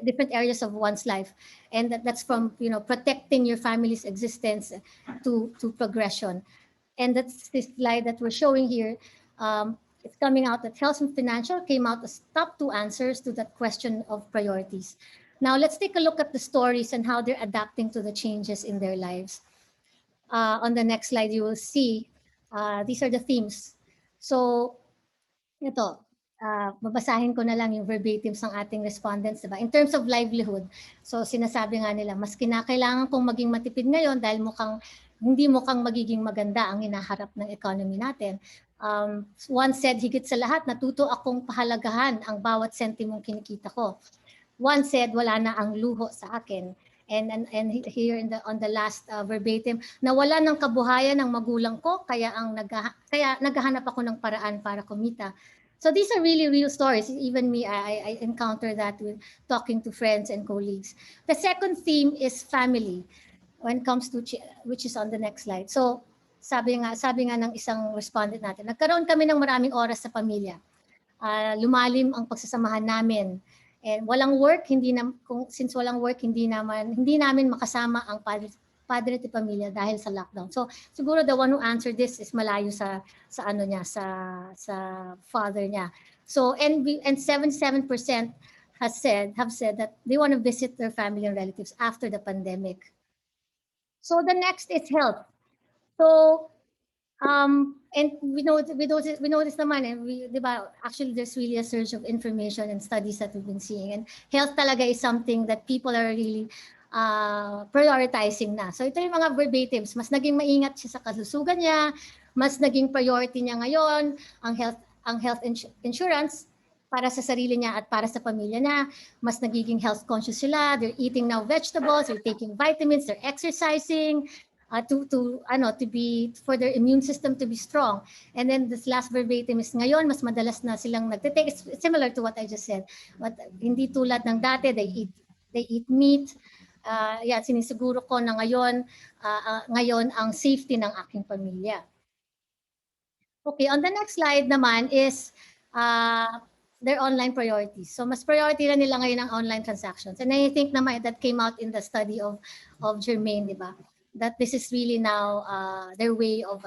K: different areas of one's life. And that's from protecting your family's existence to progression. And that's this slide that we're showing here. It's coming out that Health and Financial came out as top 2 answers to that question of priorities. Now let's take a look at the stories and how they're adapting to the changes in their lives. On the next slide, you will see these are the themes. So ito, babasahin ko na lang yung verbatims ng ating respondents, diba? In terms of livelihood, so sinasabi nga nila, mas kinakailangan kong maging matipid ngayon dahil hindi mukhang magiging maganda ang hinaharap ng economy natin. One said, higit sa lahat, natuto akong pahalagahan ang bawat sentimong kinikita ko. One said, wala na ang luho sa akin. And here on the last verbatim, nawala ng kabuhayan ng magulang ko, kaya naghahanap ako ng paraan para kumita. So these are really real stories. Even me, I encounter that with talking to friends and colleagues. The second theme is family, when it comes to which is on the next slide. So sabi nga ng isang respondent natin, nagkaroon kami ng maraming oras sa pamilya. Lumalim ang pagsasamahan namin. And walang work, since walang work, hindi namin makasama ang padre at pamilya dahil sa lockdown. So siguro the one who answered this is malayo sa father niya. So and 77% have said that they want to visit their family and relatives after the pandemic. So the next is health. So and we notice naman, and diba, actually there's really a surge of information and studies that we've been seeing, and health talaga is something that people are really prioritizing na. So ito yung mga verbatims, mas naging maingat siya sa kalusugan niya, mas naging priority niya ngayon ang health insurance para sa sarili niya at para sa pamilya niya, mas nagiging health conscious sila, they're eating now vegetables, they're taking vitamins, they're exercising, for their immune system to be strong. And then this last verbatim is ngayon, mas madalas na silang nagtitake. It's similar to what I just said. But hindi tulad ng dati, they eat meat. Sinisiguro ko na ngayon ang safety ng aking pamilya. Okay, on the next slide naman is their online priorities. So mas priority na nila ngayon ang online transactions. And I think naman that came out in the study of Jermaine, di ba? That this is really now their way of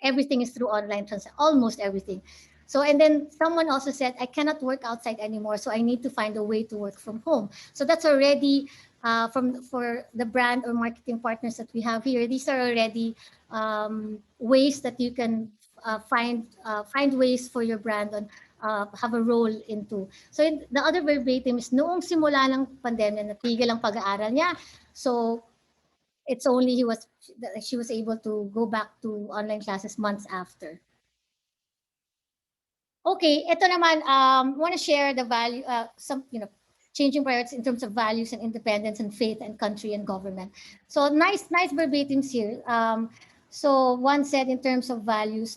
K: everything is through online transaction, almost everything. So and then someone also said, I cannot work outside anymore, so I need to find a way to work from home. So that's already for the brand or marketing partners that we have here. These are already ways that you can find ways for your brand and have a role into. So the other verbatim is noong simula ng pandemya, natigil ang pag-aaral niya. So it's only she was able to go back to online classes months after. Okay, ito naman, want to share the value, changing priorities in terms of values and independence and faith and country and government. So nice verbatims here. So one said in terms of values,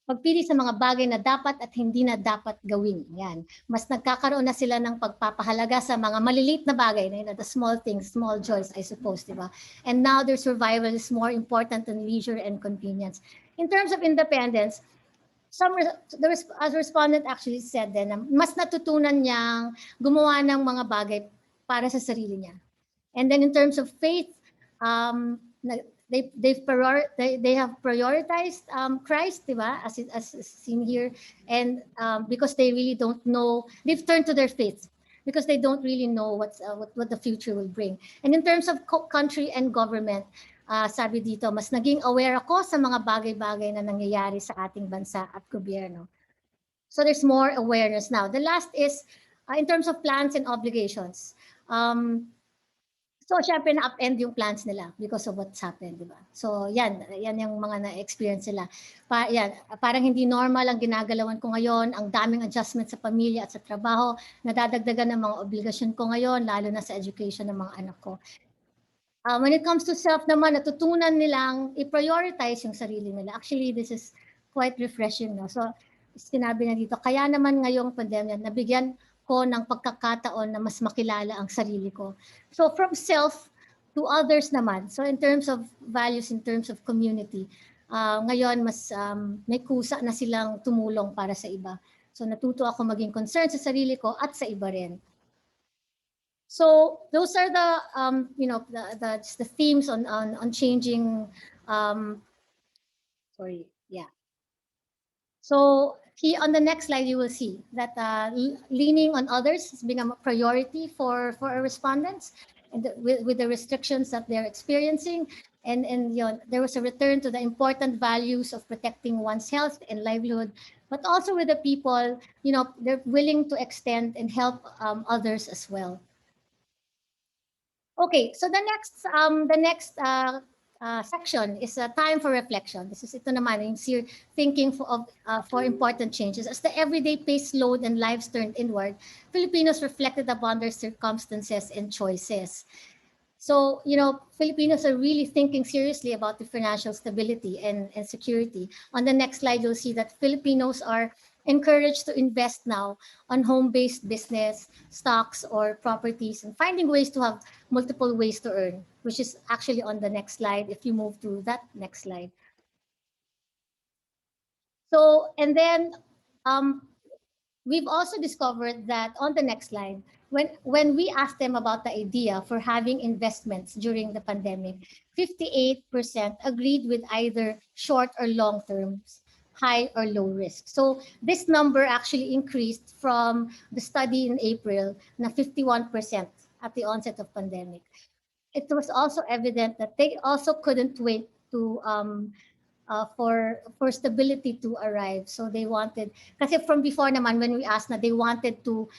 K: pagpili sa mga bagay na dapat at hindi na dapat gawin. Yan. Mas nagkakaroon na sila ng pagpapahalaga sa mga maliliit na bagay, the small things, small joys, I suppose, di ba? And now their survival is more important than leisure and convenience. In terms of independence, as respondent actually said then, mas natutunan niyang gumawa ng mga bagay para sa sarili niya. And then in terms of faith, they have prioritized Christ, diba? As seen here, and because they really don't know, they've turned to their faith because they don't really know what the future will bring. And in terms of country and government, sabi dito, mas naging aware ako sa mga bagay-bagay na nangyayari sa ating bansa at gobyerno. So there's more awareness now. The last is in terms of plans and obligations. So, syempre na-upend yung plans nila because of what's happened, di ba? So, yan yung mga na-experience nila. Parang hindi normal ang ginagalawan ko ngayon, ang daming adjustment sa pamilya at sa trabaho, nadadagdagan ng mga obligasyon ko ngayon, lalo na sa education ng mga anak ko. When it comes to self naman, natutunan nilang i-prioritize yung sarili nila. Actually, this is quite refreshing, no? So, sinabi na dito, kaya naman ngayong pandemya, nabigyan ko ng pagkakataon na mas makilala ang sarili ko. So from self to others naman. So in terms of values, in terms of community, ngayon mas may kusa na silang tumulong para sa iba. So natuto ako maging concerned sa sarili ko at sa iba rin. So those are the themes on changing. So here on the next slide, you will see that leaning on others has been a priority for our respondents, and with the restrictions that they're experiencing. And there was a return to the important values of protecting one's health and livelihood, but also with the people, they're willing to extend and help others as well. Okay, so the next section is a time for reflection. This is ito naman, yung thinking for important changes. As the everyday pace slowed and lives turned inward, Filipinos reflected upon their circumstances and choices. So, Filipinos are really thinking seriously about the financial stability and security. On the next slide, you'll see that Filipinos are encouraged to invest now on home-based business, stocks, or properties, and finding ways to have multiple ways to earn, which is actually on the next slide, if you move to that next slide. So, and then we've also discovered that on the next slide, when we asked them about the idea for having investments during the pandemic, 58% agreed with either short or long terms, high or low risk. So this number actually increased from the study in April na 51% at the onset of pandemic. It was also evident that they also couldn't wait to for stability to arrive. So they wanted, kasi from before naman when we asked na they wanted to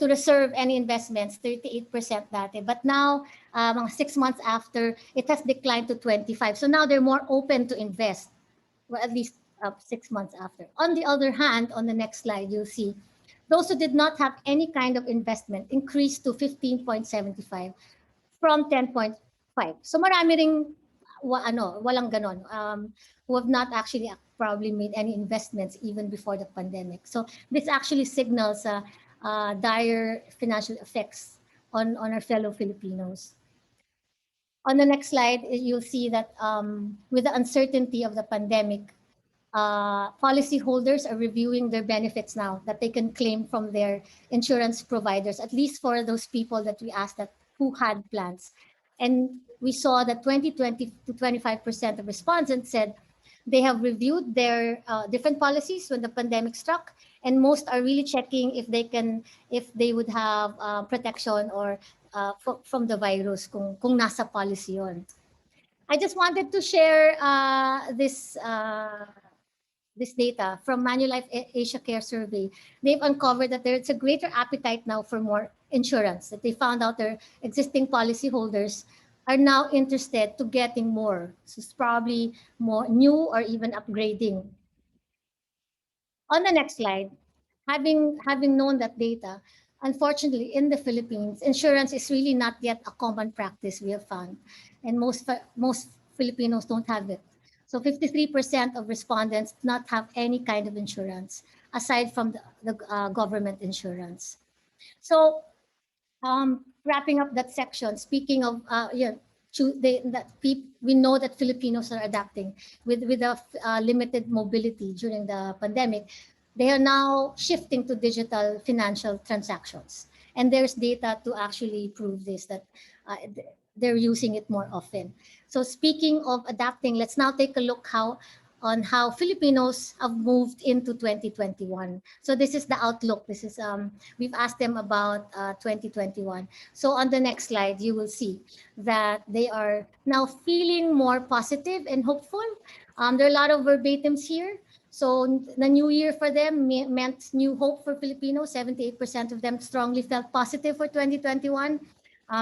K: reserve any investments, 38% dati. But now, mga 6 months after, it has declined to 25. So now they're more open to invest, well, at least 6 months after. On the other hand, on the next slide, you'll see those who did not have any kind of investment increased to 15.75 from 10.5. So marami ring walang ganon, who have not actually probably made any investments even before the pandemic. So this actually signals dire financial effects on our fellow Filipinos. On the next slide, you'll see that with the uncertainty of the pandemic, policyholders are reviewing their benefits now that they can claim from their insurance providers, at least for those people that we asked that who had plans. And we saw that 20 to 25% of respondents said they have reviewed their different policies when the pandemic struck, and most are really checking if they would have protection or from the virus kung nasa policy yon. I just wanted to share this data from Manulife Asia Care Survey. They've uncovered that there's a greater appetite now for more insurance, that they found out their existing policyholders are now interested to getting more. So it's probably more new or even upgrading. On the next slide, having known that data, unfortunately in the Philippines, insurance is really not yet a common practice, we have found. And most Filipinos don't have it. So 53% of respondents do not have any kind of insurance aside from the government insurance. So wrapping up that section, speaking of, we know that Filipinos are adapting with the limited mobility during the pandemic. They are now shifting to digital financial transactions. And there's data to actually prove this, that they're using it more often. So speaking of adapting, let's now take a look on how Filipinos have moved into 2021. So this is the outlook. This is we've asked them about 2021. So on the next slide, you will see that they are now feeling more positive and hopeful. There are a lot of verbatims here. So the new year for them meant new hope for Filipinos. 78% of them strongly felt positive for 2021.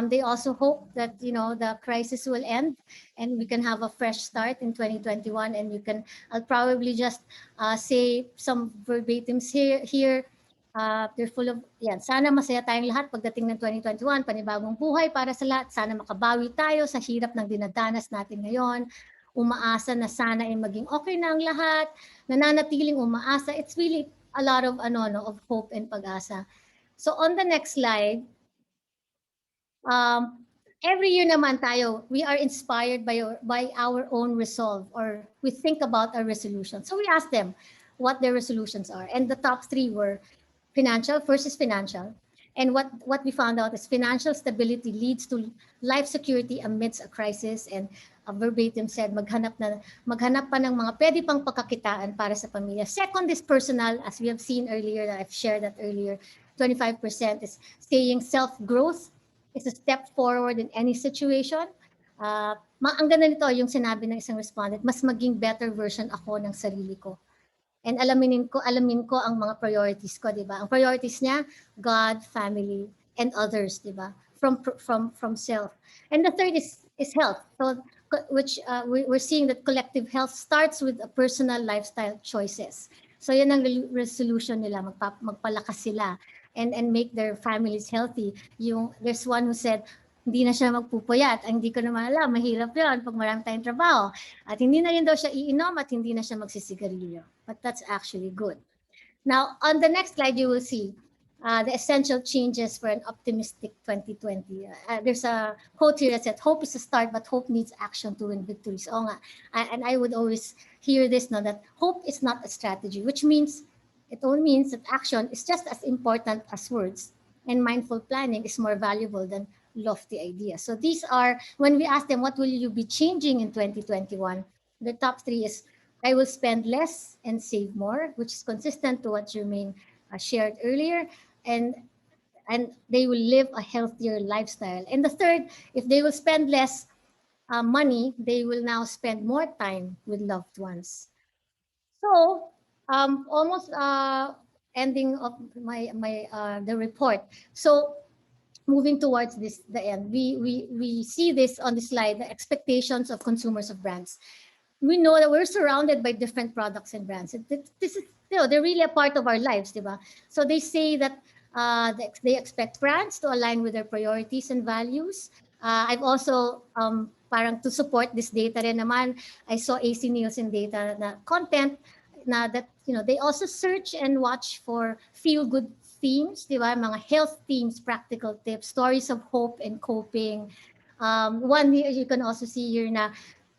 K: They also hope that the crisis will end and we can have a fresh start in 2021. And I'll probably just say some verbatims here. They're full of, sana masaya tayong lahat pagdating ng 2021, panibagong buhay para sa lahat. Sana makabawi tayo sa hirap ng dinadanas natin ngayon. Umaasa na sana ay maging okay na ang lahat. Nananatiling umaasa. It's really a lot of of hope and pag-asa. So on the next slide, every year naman tayo, we are inspired by our own resolve, or we think about our resolutions. So we asked them what their resolutions are. And the top 3 were financial. First is financial. And what we found out is financial stability leads to life security amidst a crisis, and verbatim said, maghanap pa ng mga pwede pang pagkakitaan para sa pamilya. Second is personal, as we have seen earlier, I've shared that earlier, 25% is saying self-growth is a step forward in any situation. Ang ganda nito, yung sinabi ng isang respondent, mas maging better version ako ng sarili ko. And alamin ko ang mga priorities ko, di ba? Ang priorities niya, God, family, and others, di ba? From self. And the third is health. So, which we're seeing that collective health starts with a personal lifestyle choices. So yan ang resolution nila, magpalakas sila and make their families healthy. There's one who said, hindi na siya magpupuyat. Hindi ko naman alam, mahirap yun pag marami tayong trabaho. At hindi na rin daw siya iinom at hindi na siya magsisigarilyo. But that's actually good. Now, on the next slide, you will see the essential changes for an optimistic 2020. There's a quote here that said, hope is a start, but hope needs action to win victories. Oo nga. And I would always hear this, no, that hope is not a strategy, which means, it only means that action is just as important as words. And mindful planning is more valuable than lofty ideas. So these are, when we ask them, what will you be changing in 2021? The top three is, I will spend less and save more, which is consistent to what Jermaine shared earlier. And they will live a healthier lifestyle. And the third, if they will spend less money, they will now spend more time with loved ones. So almost ending of the report. So moving towards the end, we see this on the slide, the expectations of consumers of brands. We know that we're surrounded by different products and brands. This is, they're really a part of our lives, diba? So they say that they expect brands to align with their priorities and values. I've also, parang to support this data rin naman, I saw AC Nielsen data na content na that, they also search and watch for feel-good themes, di ba? Mga health themes, practical tips, stories of hope and coping. One here, you can also see here na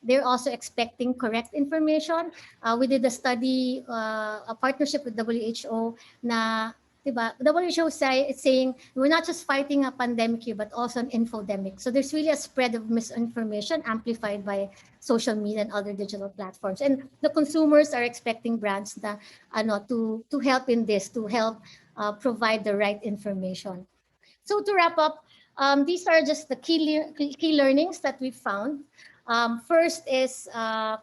K: they're also expecting correct information. We did a study, a partnership with WHO na, di ba? WHO is saying we're not just fighting a pandemic here, but also an infodemic. So there's really a spread of misinformation amplified by social media and other digital platforms. And the consumers are expecting brands na, to help in this, to help provide the right information. So to wrap up, these are just the key learnings that we found. First is, on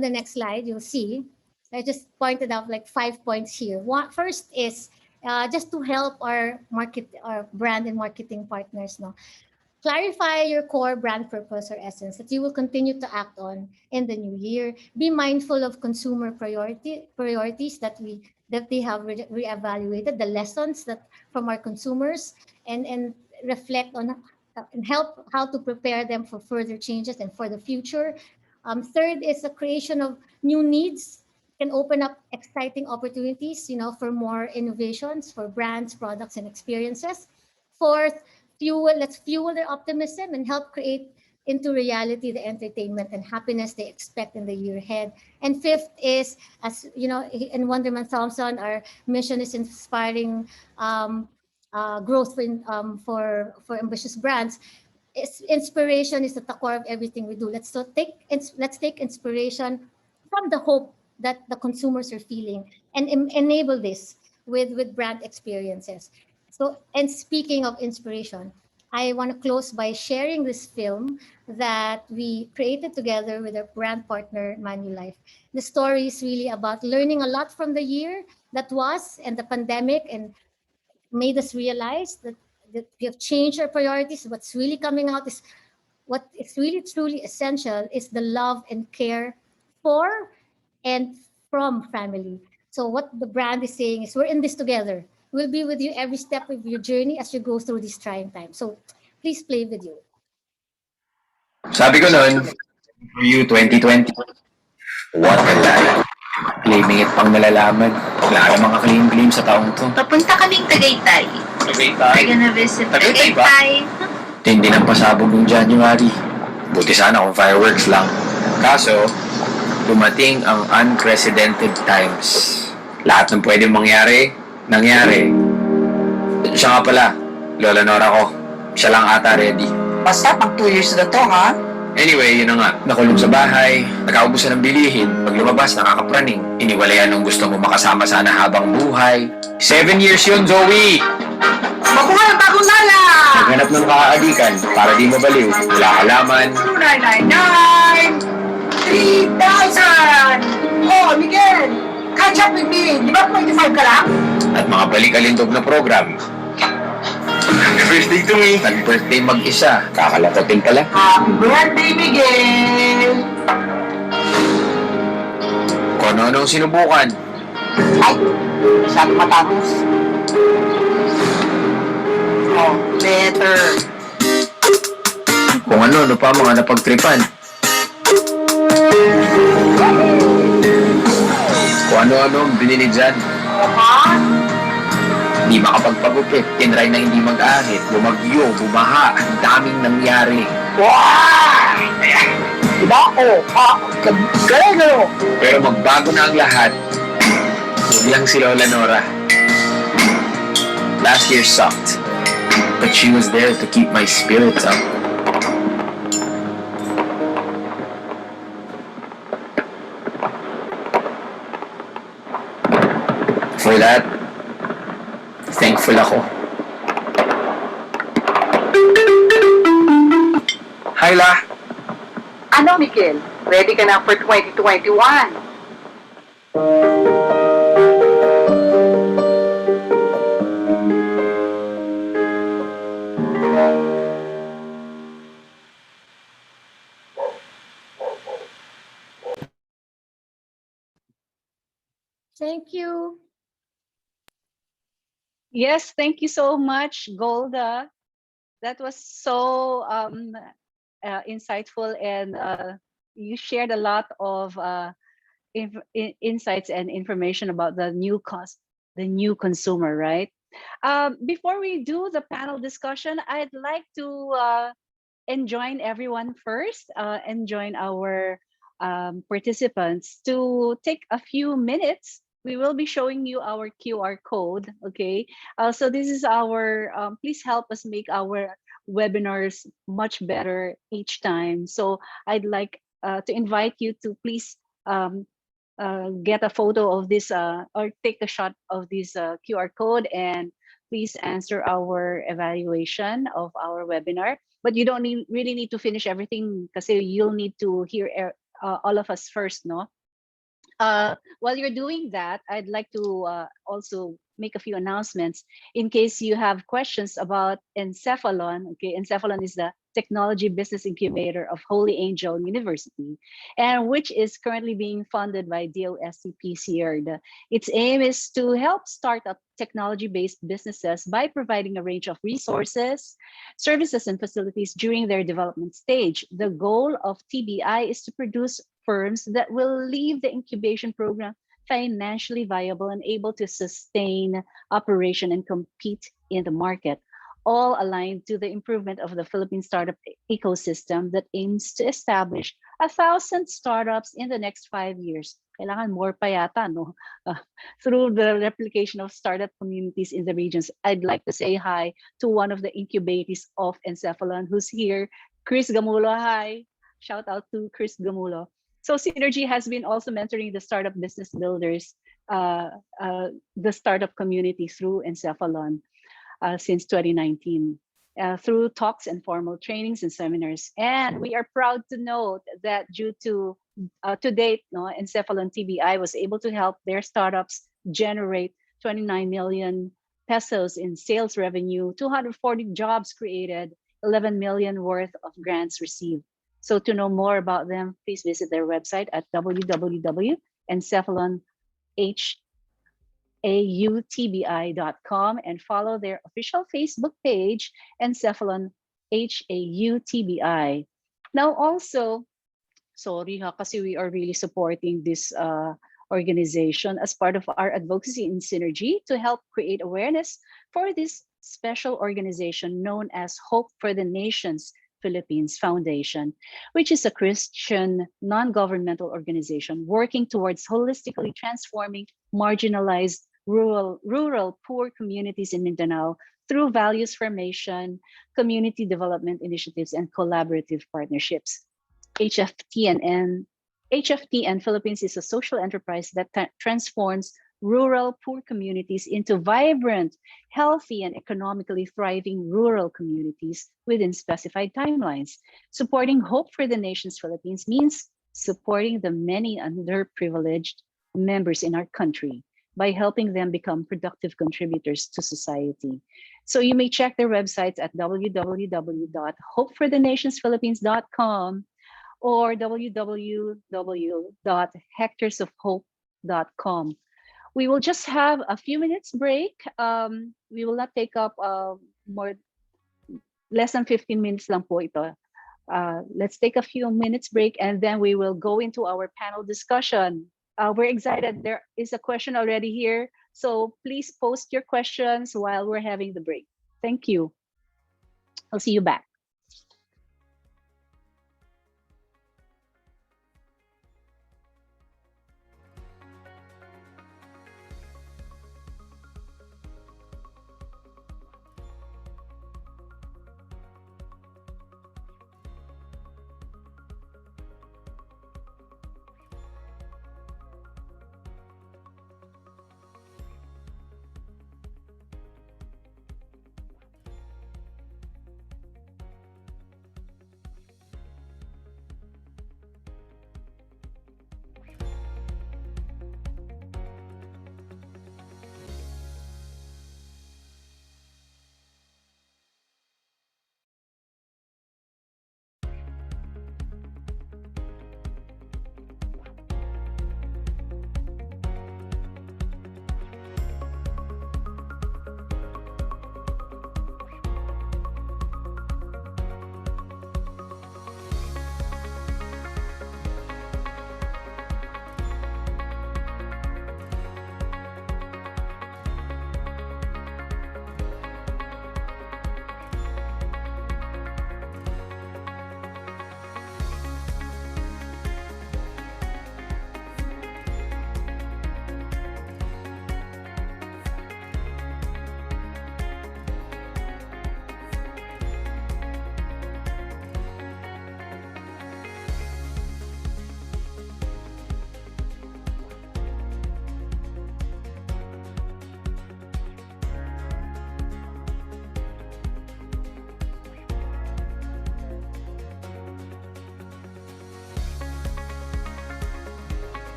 K: the next slide, you'll see, I just pointed out like 5 points here. First is just to help our brand and marketing partners, clarify your core brand purpose or essence that you will continue to act on in the new year. Be mindful of consumer priorities that they have reevaluated, the lessons from our consumers, and reflect on and help how to prepare them for further changes and for the future. Third is the creation of new needs can open up exciting opportunities, for more innovations for brands, products, and experiences. Fourth, let's fuel their optimism and help create into reality the entertainment and happiness they expect in the year ahead. And fifth is, as you know, in Wunderman Thompson, our mission is inspiring growth for ambitious brands. Inspiration is at the core of everything we do. Let's take inspiration from the hope that the consumers are feeling and enable this with brand experiences. So, and speaking of inspiration, I want to close by sharing this film that we created together with our brand partner, Manulife. The story is really about learning a lot from the year that was and the pandemic, and made us realize that we have changed our priorities. What's really coming out is what is really truly essential is the love and care for and from family. So what the brand is saying is, we're in this together. We'll be with you every step of your journey as you go through this trying time. So please play video.
N: Sabi ko noon, for you 2020, what a life. Claiming it pang nalalaman. Wala ka mga claim sa taong to.
O: Papunta kaming Tagaytay.
N: Tagaytay?
O: We're gonna visit
N: Tagaytay ba?
O: Tagaytay.
N: Tindi ng pasabog ng January. Buti sana kung fireworks lang. Kaso, dumating ang unprecedented times. Lahat ng pwedeng mangyari, nangyari. Siya nga pala, Lola Nora ko. Siya lang ata ready.
P: Basta pag 2 years na to, ha?
N: Anyway, yun na nga. Nakulong sa bahay, nagkaubusan ng bilihin, pag lumabas, nakakapraning. Iniwalayan nung gusto mo makasama sana habang buhay. 7 years yun, Zoe!
O: Makuha ng bagong lala!
N: Naghanap ng kakaadikan para di mabaliw. Wala halaman.
O: 2999! 3,000! Oh, Miguel! Catch up with me! Di ba 25 ka lang?
N: At mga balik-alindog na program. Happy birthday to me! Nag-birthday mag-isa. Kakalakotin pala.
O: Happy birthday, Miguel!
N: Kung ano-anong sinubukan.
O: Ay, masyado matapos. Oh, better.
N: Kung ano pa mga napagtripan. Kung ano-ano ang binili dyan. Hindi makapagpagupit, tinry na hindi mag-ahit, bumagyo, bumaha, ang daming nangyari.
O: Wow! Diba? Galing!
N: Pero magbago na ang lahat. Kulang si Lola Nora. Last year sucked, but she was there to keep my spirits up. For that, thankful ako. Hi, La.
O: Ano, Miguel? Ready ka na for 2021?
K: Thank you.
J: Yes, thank you so much, Golda. That was so insightful, and you shared a lot of insights and information about the new consumer, right? Before we do the panel discussion, I'd like to enjoin everyone first, enjoin our participants to take a few minutes. We will be showing you our QR code, okay? So this is our, please help us make our webinars much better each time. So I'd like to invite you to please get a photo of this or take a shot of this QR code, and please answer our evaluation of our webinar. But you don't really need to finish everything because you'll need to hear all of us first, no? While you're doing that, I'd like to also make a few announcements in case you have questions about Encephalon. Okay, Encephalon is the technology business incubator of Holy Angel University, and which is currently being funded by DOST-PCERD. Its aim is to help startup technology-based businesses by providing a range of resources, services, and facilities during their development stage. The goal of TBI is to produce firms that will leave the incubation program financially viable and able to sustain operation and compete in the market, all aligned to the improvement of the Philippine startup ecosystem that aims to establish 1,000 startups in the next 5 years. Kailangan more pa yata, no? Through the replication of startup communities in the regions. I'd like to say hi to one of the incubators of Encephalon who's here, Chris Gamulo. Hi, shout out to Chris Gamulo. So Synergy has been also mentoring the startup business builders, the startup community through Encephalon since 2019, through talks and formal trainings and seminars. And we are proud to note that due to date, no, Encephalon TBI was able to help their startups generate 29 million pesos in sales revenue, 240 jobs created, 11 million worth of grants received. So to know more about them, please visit their website at www.encephalonhautbi.com and follow their official Facebook page, Encephalon HAUTBI. Now also, sorry kasi we are really supporting this organization as part of our advocacy in Synergy to help create awareness for this special organization known as Hope for the Nations Philippines Foundation, which is a Christian non-governmental organization working towards holistically transforming marginalized rural poor communities in Mindanao through values formation, community development initiatives, and collaborative partnerships.
P: HFTN. HFTN Philippines is a social enterprise that transforms rural poor communities into vibrant, healthy, and economically thriving rural communities within specified timelines. Supporting Hope for the Nation's Philippines means supporting the many underprivileged members in our country by helping them become productive contributors to society. So you may check their websites at www.hopeforthenationsphilippines.com or www.hectorsofhope.com. We will just have a few minutes break. We will not take up less than 15 minutes lang po ito. Let's take a few minutes break and then we will go into our panel discussion. We're excited. There is a question already here. So please post your questions while we're having the break. Thank you. I'll see you back.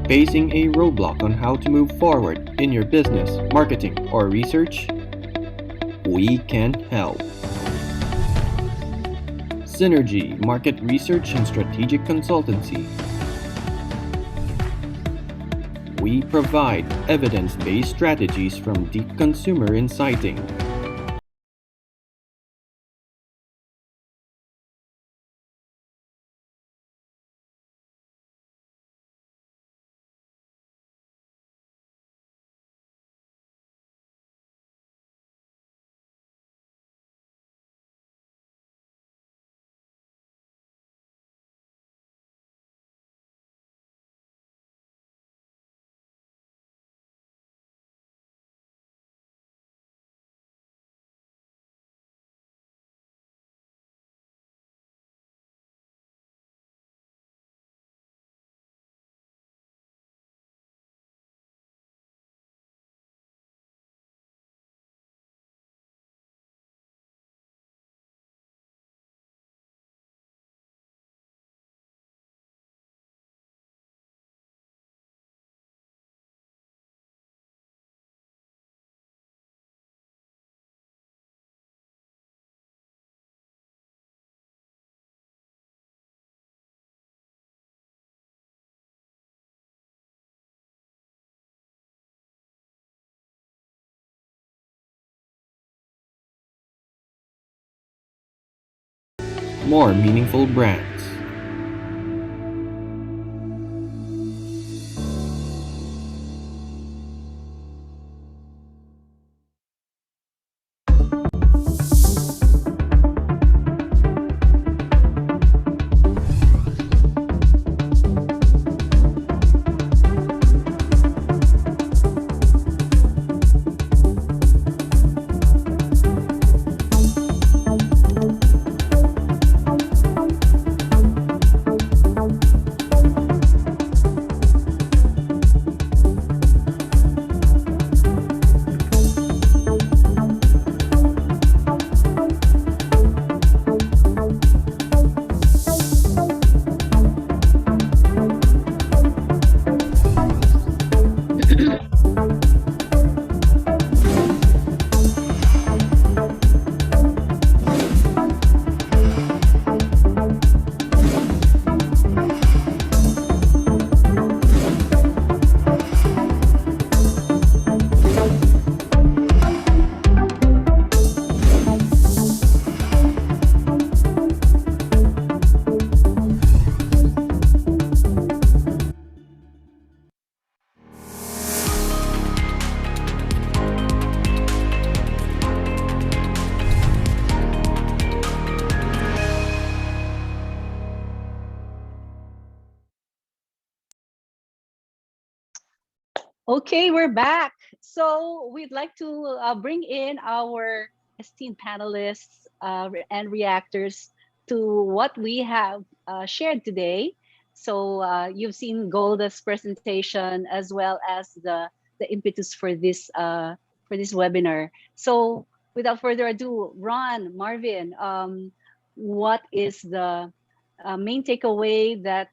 A: Facing a roadblock on how to move forward in your business, marketing, or research? We can help. Synergy Market Research and Strategic Consultancy. We provide evidence-based strategies from deep consumer insighting. more meaningful brands.
P: Okay, we're back. So we'd like to bring in our esteemed panelists and reactors to what we have shared today. So you've seen Golda's presentation as well as the impetus for this webinar. So without further ado, Ron, Marvin, what is the main takeaway that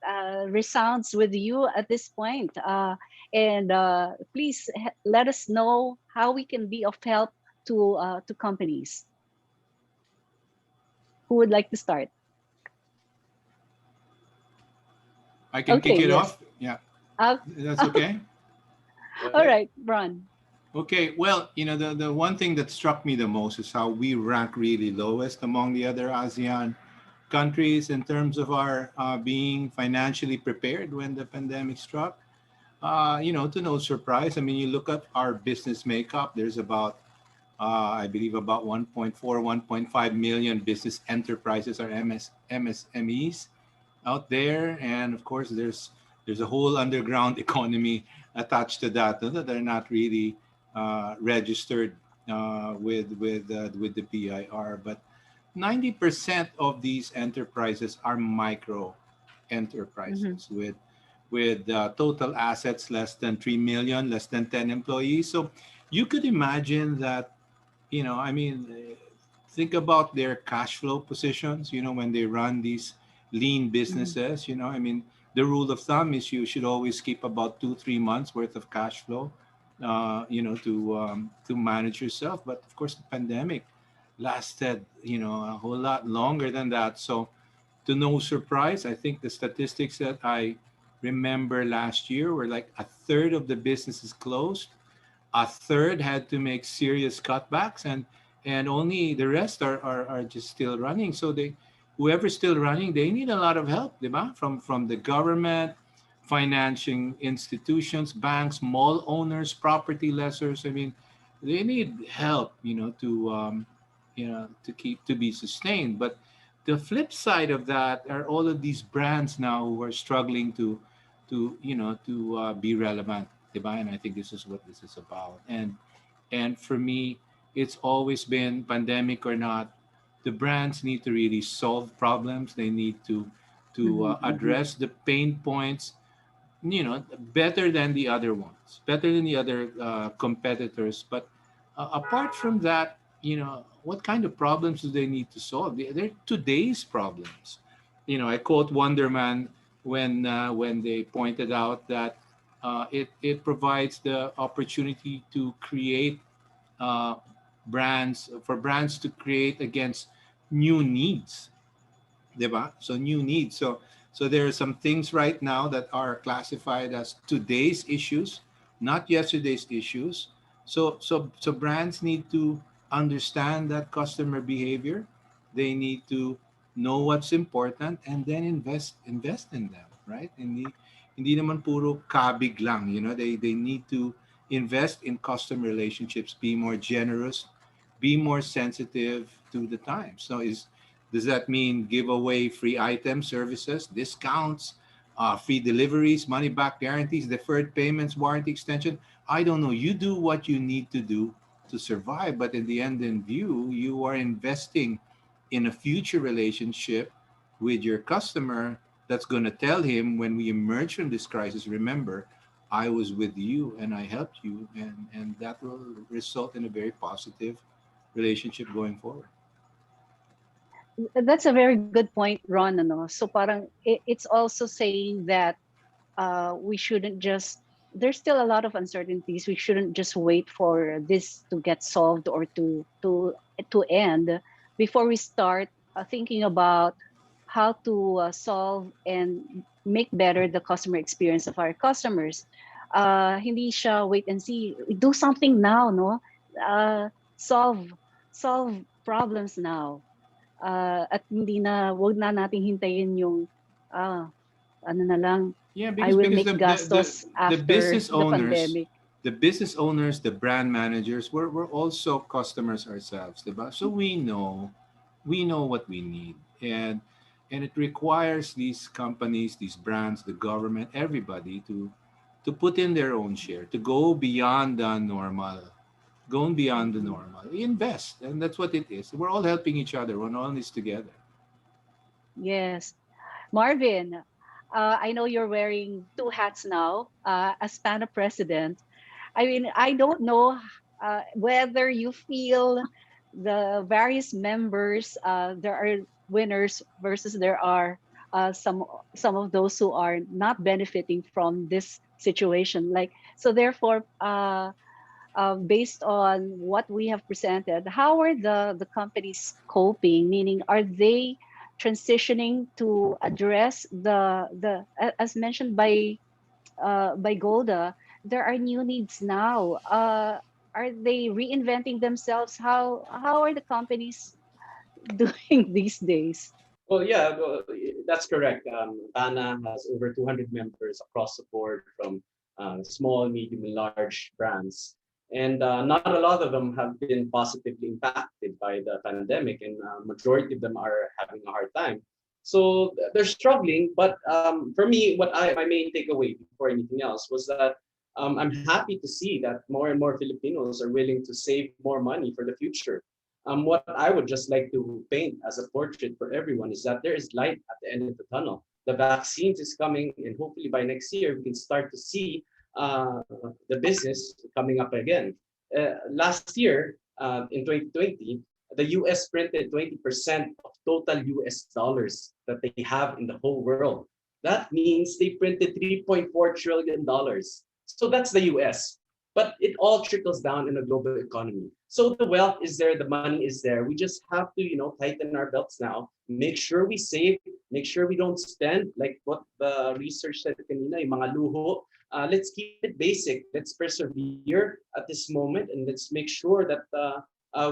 P: resounds with you at this point? And please let us know how we can be of help to companies. Who would like to start?
M: I can kick it off. Yeah,
P: Uh,
M: that's okay.
P: All right, Ron.
M: Okay, well, the one thing that struck me the most is how we rank really lowest among the other ASEAN countries in terms of our being financially prepared when the pandemic struck. To no surprise, I mean, you look at our business makeup, there's about, I believe, about 1.4, 1.5 million business enterprises or MSMEs out there. And of course, there's a whole underground economy attached to that that are not really registered with the PIR. But 90% of these enterprises are micro enterprises with total assets less than 3 million, less than 10 employees. So you could imagine that, think about their cash flow positions, when they run these lean businesses, the rule of thumb is you should always keep about 2-3 months worth of cash flow, to manage yourself. But of course, the pandemic lasted, a whole lot longer than that. So to no surprise, I think the statistics that I remember last year were like a third of the businesses closed, a third had to make serious cutbacks, and only the rest are just still running. So whoever's still running, they need a lot of help, diba? From the government, financing institutions, banks, mall owners, property lessors. I mean, they need help, to be sustained. But the flip side of that are all of these brands now who are struggling to be relevant, diba? And I think this is what this is about. And for me, it's always been, pandemic or not, the brands need to really solve problems. They need to address the pain points, better than the other ones, better than the other competitors. But apart from that, what kind of problems do they need to solve? They're today's problems. I quote Wunderman when they pointed out that it provides the opportunity to create brands to create against new needs, diba? So new needs. So there are some things right now that are classified as today's issues, not yesterday's issues. So brands need to understand that customer behavior. They need to know what's important, and then invest in them, right? Hindi naman puro kabig lang, you know, they need to invest in customer relationships, be more generous, be more sensitive to the times. So does that mean give away free items, services, discounts, free deliveries, money back guarantees, deferred payments, warranty extension? I don't know. You do what you need to do to survive, but in the end in view, you are investing in a future relationship with your customer that's going to tell him when we emerge from this crisis, remember, I was with you and I helped you, and that will result in a very positive relationship going forward.
P: That's a very good point, Ron. Ano? So parang it's also saying that we shouldn't just, there's still a lot of uncertainties. We shouldn't just wait for this to get solved or to end before we start thinking about how to solve and make better the customer experience of our customers. Hindi siya wait and see. Do something now, no? Solve problems now. At hindi na, wag na nating hintayin yung ano na lang,
M: Yeah,
P: I
M: because
P: will
M: because
P: make gastos
M: the
P: after
M: business
P: the
M: owners,
P: pandemic.
M: the brand managers, we're also customers ourselves, diba? So we know what we need, and it requires these companies, these brands, the government, everybody to put in their own share, to go beyond the normal, going beyond the normal, invest, and that's what it is. We're all helping each other. We're all in this together.
P: Yes. Marvin, I know you're wearing two hats now as PANA president. I mean, I don't know whether you feel the various members, there are winners versus there are some of those who are not benefiting from this situation. Like, so therefore, based on what we have presented, how are the companies coping? Meaning, are they transitioning to address as mentioned by Golda, there are new needs now. Are they reinventing themselves? How are the companies doing these days?
L: Well, yeah, well, that's correct. PANA has over 200 members across the board from small, medium, and large brands. And not a lot of them have been positively impacted by the pandemic, and majority of them are having a hard time. So they're struggling. But for me, my main takeaway before anything else was that I'm happy to see that more and more Filipinos are willing to save more money for the future. What I would just like to paint as a portrait for everyone is that there is light at the end of the tunnel. The vaccines is coming, and hopefully by next year we can start to see the business coming up again. Last year, in 2020, the US printed 20% of total US dollars that they have in the whole world. That means they printed $3.4 trillion. So that's the US. But it all trickles down in a global economy. So the wealth is there, the money is there. We just have to, tighten our belts now. Make sure we save. Make sure we don't spend like what the research said kanina, yung mga luho. Let's keep it basic. Let's persevere at this moment, and let's make sure that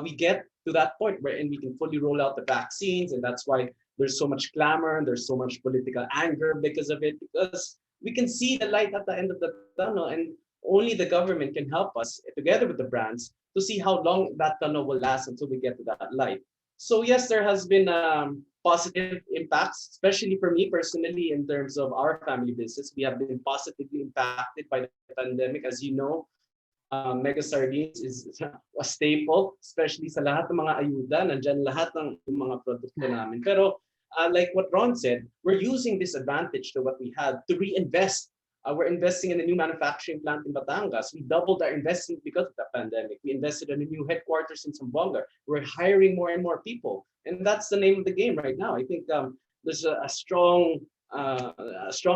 L: we get to that point where we can fully roll out the vaccines. And that's why there's so much clamor and there's so much political anger because of it, because we can see the light at the end of the tunnel, and only the government can help us together with the brands to see how long that tunnel will last until we get to that light. So yes, there has been positive impacts, especially for me personally in terms of our family business. We have been positively impacted by the pandemic. As you know, Mega Sardines is a staple, especially sa lahat ng mga ayuda. Nandyan lahat ng mga produkto namin. Pero like what Ron said, we're using this advantage to what we had to reinvest. We're investing in a new manufacturing plant in Batangas. We doubled our investment because of the pandemic. We invested in a new headquarters in Zamboanga. We're hiring more and more people. And that's the name of the game right now. I think there's a strong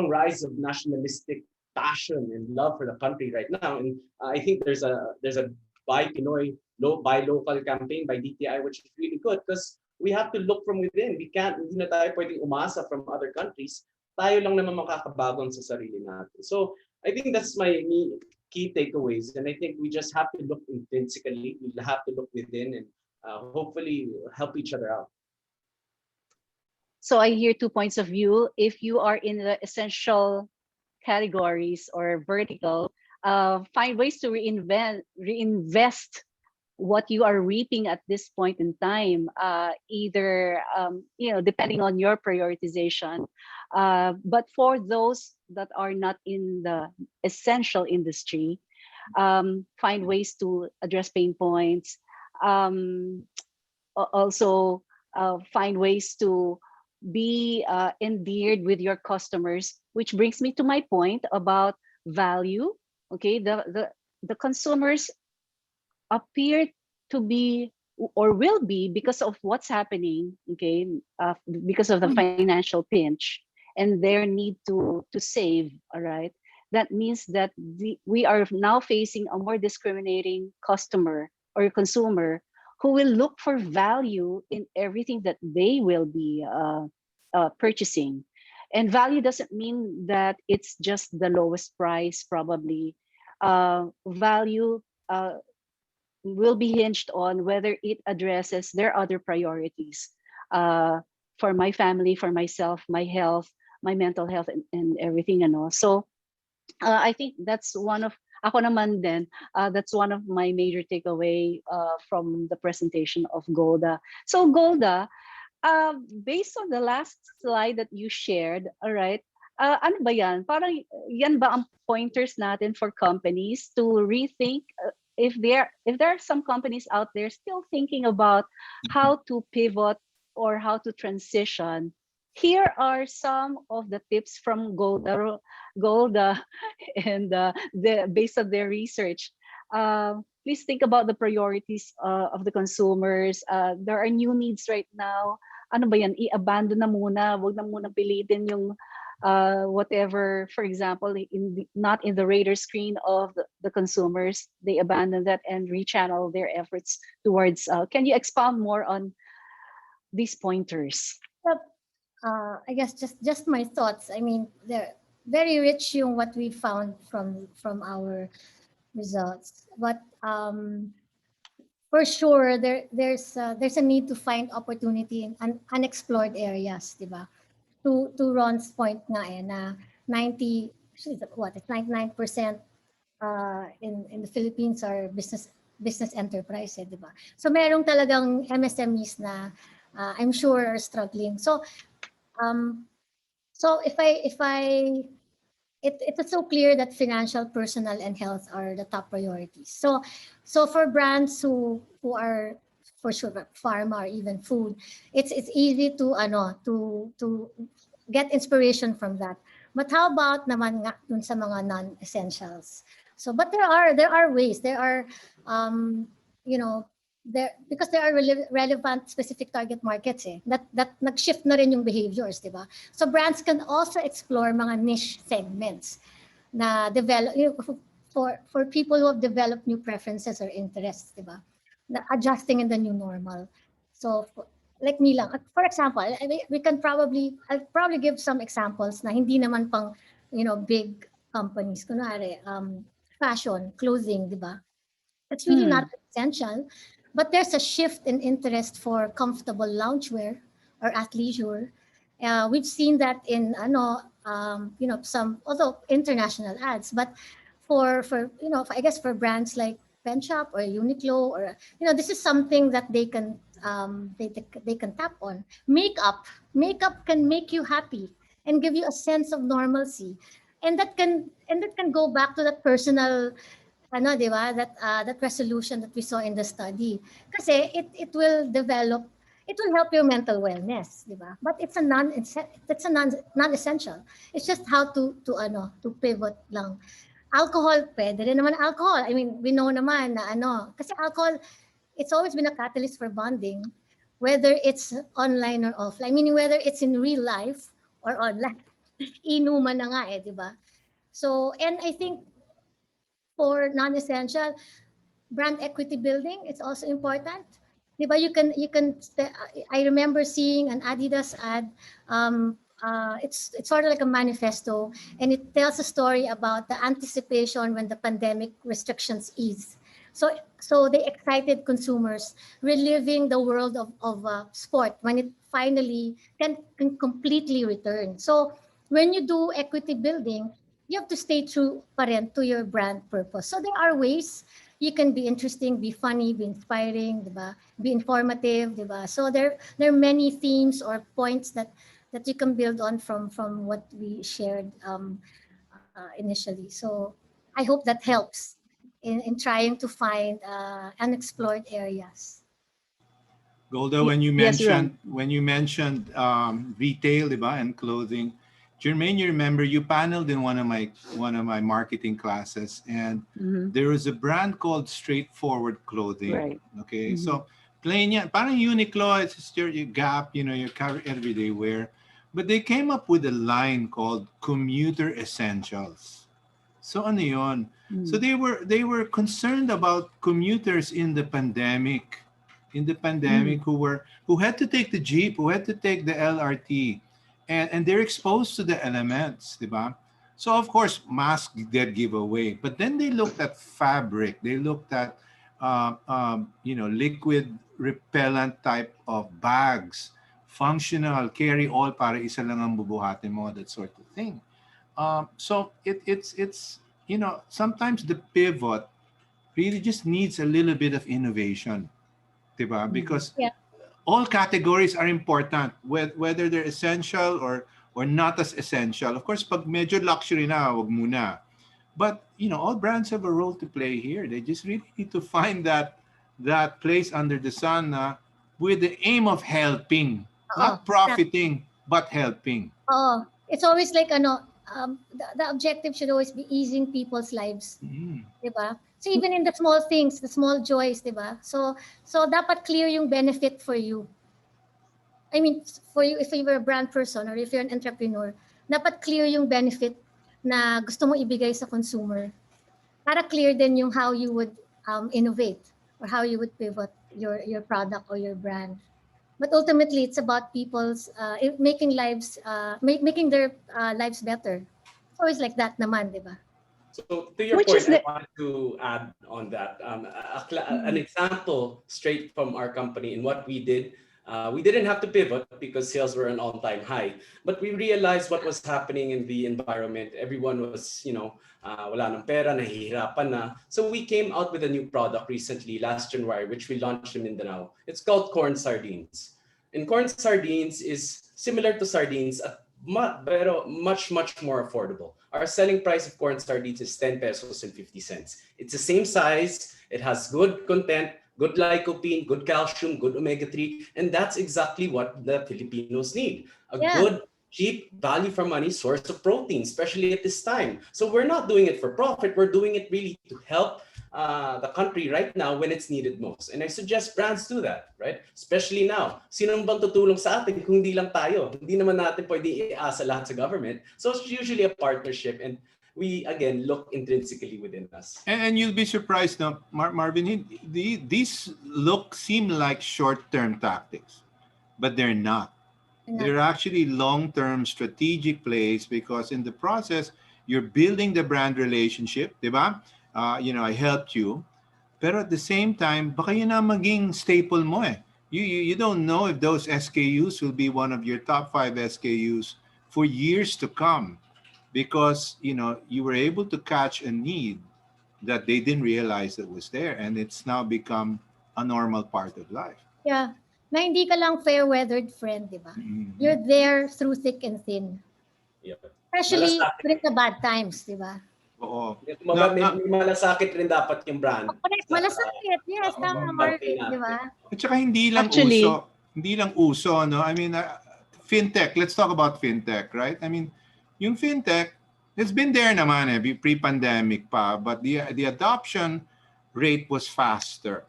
L: rise of nationalistic passion and love for the country right now. And I think there's a Buy Pinoy, Buy Local campaign by DTI, which is really good because we have to look from within. Hindi na tayo pwedeng umasa from other countries. Tayo lang naman makakabagon sa sarili natin. So I think that's my key takeaways. And I think we just have to look intrinsically. We have to look within and hopefully help each other out.
P: So I hear two points of view. If you are in the essential categories or vertical, find ways to reinvest what you are reaping at this point in time, either depending on your prioritization. But for those that are not in the essential industry, find ways to address pain points. Also, find ways to be endeared with your customers, which brings me to my point about value. Okay, the consumers appear to be or will be, because of what's happening, okay, because of the financial pinch and their need to save. All right, that means that we are now facing a more discriminating customer or consumer who will look for value in everything that they will be purchasing. And value doesn't mean that it's just the lowest price, probably. Value will be hinged on whether it addresses their other priorities, for my family, for myself, my health, my mental health, and everything and all. So I think that's one of ako naman din, that's one of my major takeaway from the presentation of Golda. So Golda, based on the last slide that you shared, all right, ano ba yan? Parang yan ba ang pointers natin for companies to rethink, if there are some companies out there still thinking about how to pivot or how to transition? Here are some of the tips from Golda and based on their research. Please think about the priorities of the consumers. There are new needs right now. Ano ba yan? I-abandon na muna. Wag na muna pilitin yung whatever, for example, not in the radar screen of the consumers. They abandon that and rechannel their efforts towards. Can you expound more on these pointers?
K: Yep. I guess just my thoughts. I mean, they're very rich yung what we found from our results. But for sure, there's a need to find opportunity in unexplored areas, diba? To Ron's point nga na 99% in the Philippines are business enterprise, diba? So merong talagang MSMEs na I'm sure are struggling. So it's so clear that financial, personal, and health are the top priorities. So for brands who are for sure pharma or even food, it's easy to get inspiration from that. But how about naman nga dun sa mga non-essentials? So but there are ways, there are because there are relevant specific target markets that nag-shift na rin yung behaviors, di ba? So brands can also explore mga niche segments na develop for people who have developed new preferences or interests, di ba? Na adjusting in the new normal. So like me lang, for example, I'll probably give some examples na hindi naman pang big companies. Kunwari, fashion, clothing, di ba? It's really not essential. But there's a shift in interest for comfortable loungewear or athleisure. We've seen that in some although international ads, but for I guess for brands like Pen Shop or Uniqlo or this is something that they can tap on. Makeup can make you happy and give you a sense of normalcy, and that can go back to that personal di ba? That resolution that we saw in the study. Kasi it will help your mental wellness, di ba? But it's a non-essential. It's just how to pivot lang. Alcohol, pwede rin naman alcohol. I mean, we know naman na kasi alcohol, it's always been a catalyst for bonding, whether it's online or offline, meaning whether it's in real life or online. Inuman na nga di ba? So, and I think for non-essential, brand equity building, it's also important. Diba, you can I remember seeing an Adidas ad. It's sort of like a manifesto, and it tells a story about the anticipation when the pandemic restrictions ease. So they excited consumers, reliving the world of sport when it finally can completely return. So when you do equity building, you have to stay true pa rin to your brand purpose. So there are ways you can be interesting, be funny, be inspiring, diba? Be informative, diba? So there are many themes or points that you can build on from what we shared initially. So I hope that helps in trying to find unexplored areas.
M: Golda, when you
P: Yes,
M: mentioned
P: Ron.
M: retail, diba, and clothing, Jermaine, you remember you paneled in one of my marketing classes, and
P: Mhm.
M: there was a brand called Straightforward Clothing.
P: Right.
M: Okay,
P: Mhm.
M: so plain yan, parang Uniqlo, it's just your Gap, your everyday wear, but they came up with a line called Commuter Essentials. So ano yun? So
P: Mm.
M: they were concerned about commuters in the pandemic
P: Mm.
M: who had to take the jeep, who had to take the LRT, and they're exposed to the elements, diba? So of course masks did give away, but then they looked at fabric, they looked at liquid repellent type of bags, functional, carry all, para isa lang ang bubuhatin mo, that sort of thing. So it's sometimes the pivot really just needs a little bit of innovation, diba?
P: Mhm.
M: Because
K: Yeah.
M: all categories are important, whether they're essential or not as essential. Of course, pag medyo luxury na, wag muna. But all brands have a role to play here. They just really need to find that place under the sun with the aim of helping,
K: Oo,
M: not profiting, but helping.
K: oo. It's always like the objective should always be easing people's lives,
M: Mm.
K: 'di ba? So even in the small things, the small joys, 'di ba? So dapat clear yung benefit for you. I mean, for you, if you're a brand person or if you're an entrepreneur, dapat clear yung benefit na gusto mo ibigay sa consumer. Para clear din yung how you would innovate or how you would pivot your product or your brand. But ultimately, it's about people's making making their lives better. It's always like that naman, di ba?
L: So to your
P: Which
L: point,
P: is
L: I
P: the
L: wanted to add on that. An
P: Mhm.
L: example straight from our company in what we did. We didn't have to pivot because sales were an all-time high, but we realized what was happening in the environment. Everyone was, wala ng pera, nahihirapan na. So we came out with a new product recently, last January, which we launched in Mindanao. It's called corn sardines. And corn sardines is similar to sardines at pero much more affordable. Our selling price of corn sardines is 10 pesos and 50 cents. It's the same size, it has good content, good lycopene, good calcium, good omega-3, and that's exactly what the Filipinos need. A
K: Yeah.
L: good, cheap, value for money source of protein, especially at this time. So we're not doing it for profit, we're doing it really to help the country right now when it's needed most. And I suggest brands do that, right? Especially now. Sino bang tutulong sa atin kung hindi lang tayo? Hindi naman natin pwede iasa lahat sa government. So it's usually a partnership, and we, again, look intrinsically within us.
M: And you'll be surprised now, Marvin, these seem like short-term tactics, but they're not. They're actually long-term strategic plays, because in the process, you're building the brand relationship, di ba? I helped you. Pero at the same time, baka yun na maging staple mo eh. You don't know if those SKUs will be one of your top 5 SKUs for years to come, because you were able to catch a need that they didn't realize that was there, and it's now become a normal part of life.
K: Yeah. Na hindi ka lang fair-weathered friend, di ba?
M: Mm-hmm.
K: You're there through thick and thin.
L: Yep.
K: Especially
L: Malasakit.
K: during the bad times, di ba?
M: Oo.
L: May malasakit rin dapat yung brand.
K: Correct. Malasakit. Yes, tama, Marvin, di ba?
M: At saka hindi lang uso, no? I mean, fintech, let's talk about fintech, right? I mean, yung fintech, it's been there naman pre-pandemic pa, but the adoption rate was faster.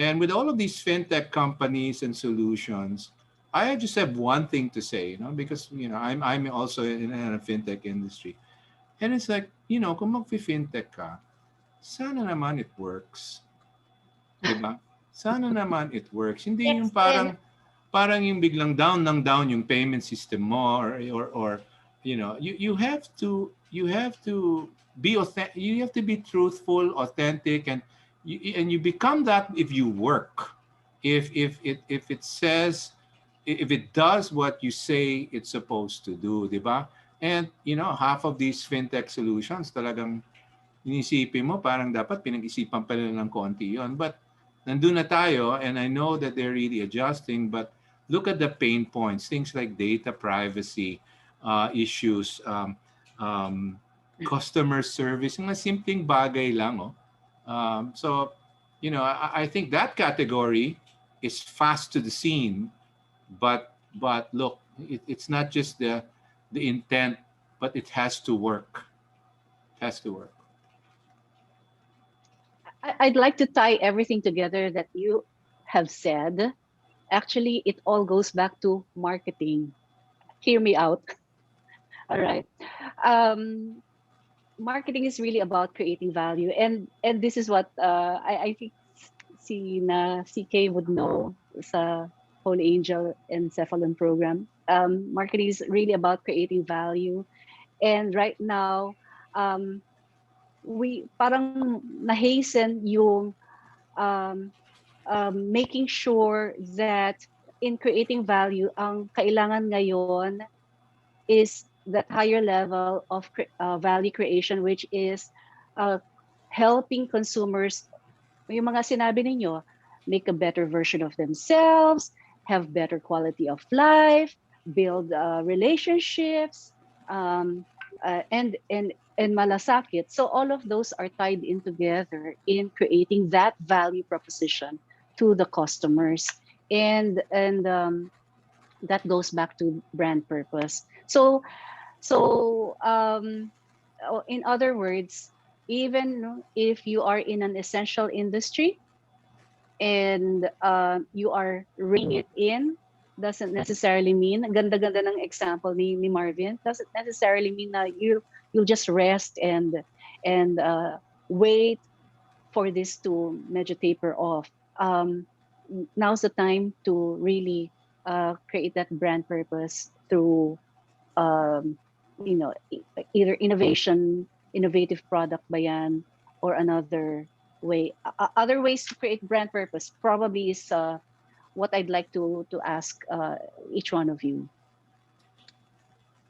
M: And with all of these fintech companies and solutions, I just have one thing to say, because I'm also in a fintech industry. And it's like, kung mag-fintech ka, sana naman it works. Diba? Sana naman it works. Hindi yung parang yung biglang down yung payment system mo, or you have to be authentic, you have to be truthful, authentic, and And you become that if you work. If it says, if it does what you say it's supposed to do, di ba? And half of these fintech solutions talagang inisipin mo parang dapat pinag-isipan pa nila ng konti yon. But nandun na tayo, and I know that they're really adjusting, but look at the pain points, things like data privacy issues, customer service, mga simpleng bagay lang. So, I think that category is fast to the scene, but look, it's not just the intent, but it has to work. It has to work.
P: I'd like to tie everything together that you have said. Actually, it all goes back to marketing. Hear me out. All right. Marketing is really about creating value, and this is what I think CK would know sa Holy Angel and Cephalon program. Marketing is really about creating value, and right now, we parang na-hasten yung making sure that in creating value, ang kailangan ngayon is that higher level of value creation, which is helping consumers, yung mga sinabi ninyo, make a better version of themselves, have better quality of life, build relationships, and malasakit. So all of those are tied in together in creating that value proposition to the customers, and that goes back to brand purpose. So in other words, even if you are in an essential industry and you are reining it in, doesn't necessarily mean, ganda-ganda ng example ni Marvin, doesn't necessarily mean that you'll just rest and wait for this to medyo taper off. Now's the time to really create that brand purpose through either innovative product ba yan, or another way. Other ways to create brand purpose probably is what I'd like to ask each one of you.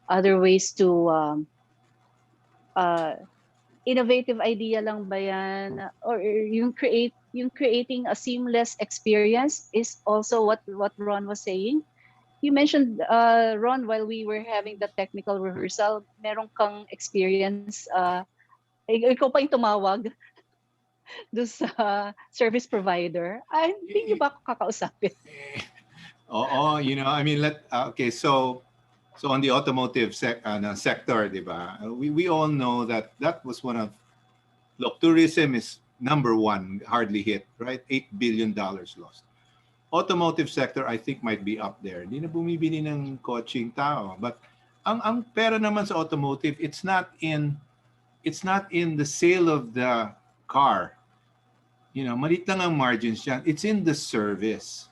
P: Other ways to innovative idea lang ba yan, or yung creating a seamless experience is also what Ron was saying. You mentioned, Ron, while we were having the technical rehearsal, meron kang experience, ikaw pa yung tumawag doon sa service provider. Ay, hindi niyo ba ako kakausapin?
M: Oo, I mean, okay, so on the automotive sector, di ba? We all know that was one of, look, tourism is number one, hardly hit, right? $8 billion lost. Automotive sector, I think, might be up there. Hindi na bumibili ng kotseng tao. But ang pera naman sa automotive, it's not in the sale of the car. Malit lang ang margins dyan. It's in the service.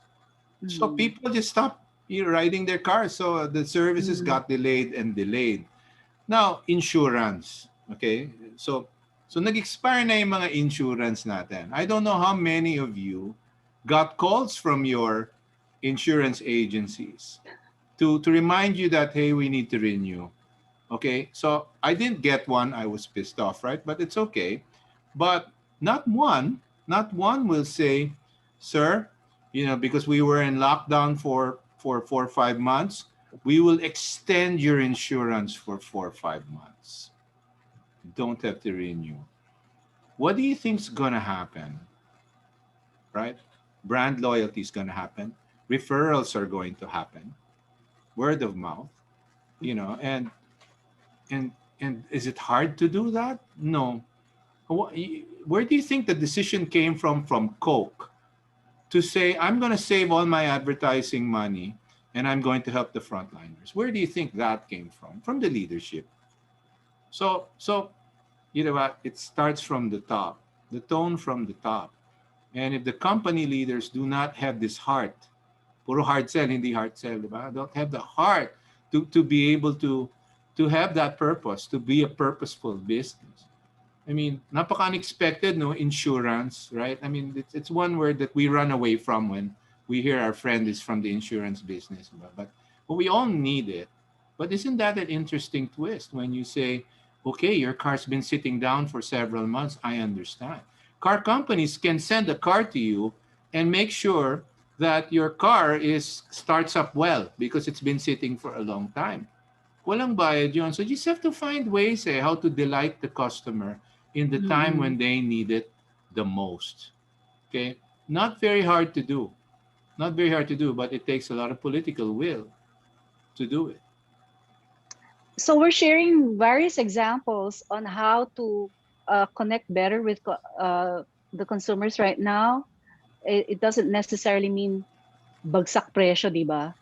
M: So people just stop riding their cars. So the services got delayed and delayed. Now, insurance. Okay? So nag-expire na yung mga insurance natin. I don't know how many of you got calls from your insurance agencies to remind you that, hey, we need to renew. Okay? So I didn't get one. I was pissed off, right? But it's okay. But not one will say, sir, because we were in lockdown for 4 or 5 months, we will extend your insurance for 4 or 5 months. Don't have to renew. What do you think is going to happen? Right? Brand loyalty is going to happen. Referrals are going to happen. Word of mouth, and is it hard to do that? No. Where do you think the decision came from Coke to say, I'm going to save all my advertising money and I'm going to help the frontliners? Where do you think that came from? From the leadership. So you know what? It starts from the top, the tone from the top. And if the company leaders do not have this heart, puro hard sell, hindi hard sell, diba? Don't have the heart to be able to have that purpose, to be a purposeful business. I mean, napaka-unexpected, no? Insurance, right? I mean, it's one word that we run away from when we hear our friend is from the insurance business. But we all need it. But isn't that an interesting twist when you say, okay, your car's been sitting down for several months? I understand. Car companies can send a car to you and make sure that your car starts up well because it's been sitting for a long time. Walang bayad yun. So you just have to find ways how to delight the customer in the time when they need it the most. Okay? Not very hard to do. Not very hard to do, but it takes a lot of political will to do it.
P: So we're sharing various examples on how to connect better with the consumers right now. It doesn't necessarily mean bagsak presyo, di ba?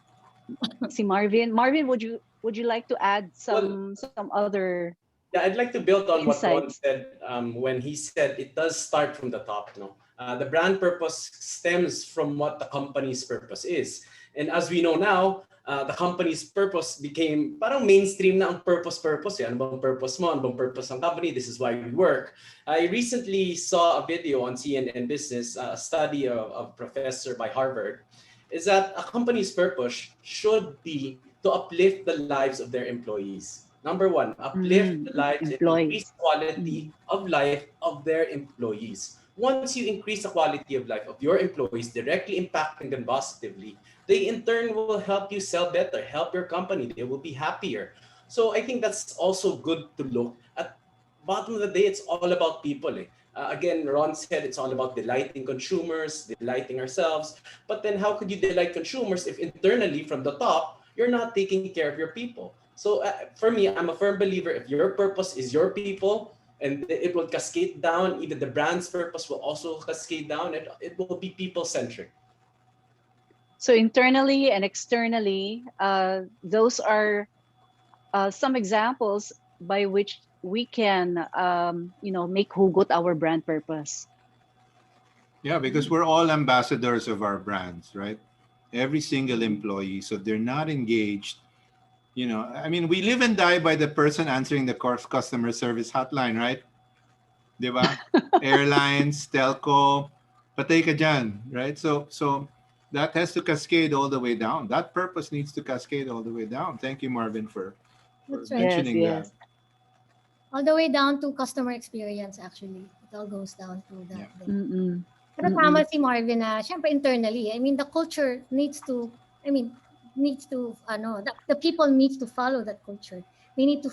P: Si Marvin, would you like to add some other?
L: Yeah, I'd like to build on what Ron
P: insights?
L: said when he said it does start from the top. No, the brand purpose stems from what the company's purpose is, and as we know now, the company's purpose became parang mainstream na ang purpose. Eh. Ano bang purpose mo? Ano bang purpose ng company? This is why we work. I recently saw a video on CNN Business, a study of a professor by Harvard, is that a company's purpose should be to uplift the lives of their employees. Number one, uplift the lives and increase quality of life of their employees. Once you increase the quality of life of your employees, directly impacting them positively, they in turn will help you sell better, help your company. They will be happier. So I think that's also good to look at. Bottom of the day, it's all about people. Again, Ron said it's all about delighting consumers, delighting ourselves. But then how could you delight consumers if internally from the top, you're not taking care of your people? So for me, I'm a firm believer if your purpose is your people, and it will cascade down, even the brand's purpose will also cascade down, and it will be people-centric.
P: So internally and externally, those are some examples by which we can, make hugot our brand purpose.
M: Yeah, because we're all ambassadors of our brands, right? Every single employee. So they're not engaged. I mean, we live and die by the person answering the customer service hotline, right? Diba? Airlines, telco, patay ka dyan, right? So that has to cascade all the way down. That purpose needs to cascade all the way down. Thank you, Marvin, for
K: That's right.
M: mentioning that.
K: All the way down to customer experience, actually. It all goes down to that. Yeah. Pero tama si Marvin na, syempre internally, I mean, the culture needs to, the people needs to follow that culture. They need to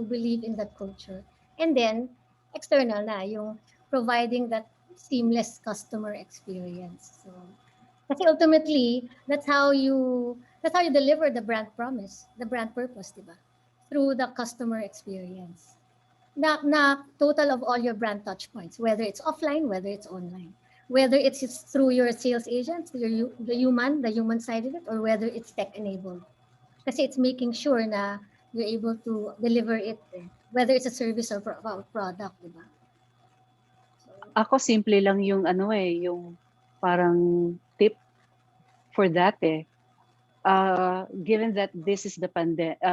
K: believe in that culture. And then, external na, yung providing that seamless customer experience. So, kasi ultimately, that's how you deliver the brand promise, the brand purpose, diba? Through the customer experience. Na total of all your brand touch points, whether it's offline, whether it's online, whether it's through your sales agents, the human side of it, or whether it's tech enabled. Kasi it's making sure na you're able to deliver it, whether it's a service or product, diba?
P: Ako simple lang yung yung parang tip for that given that this is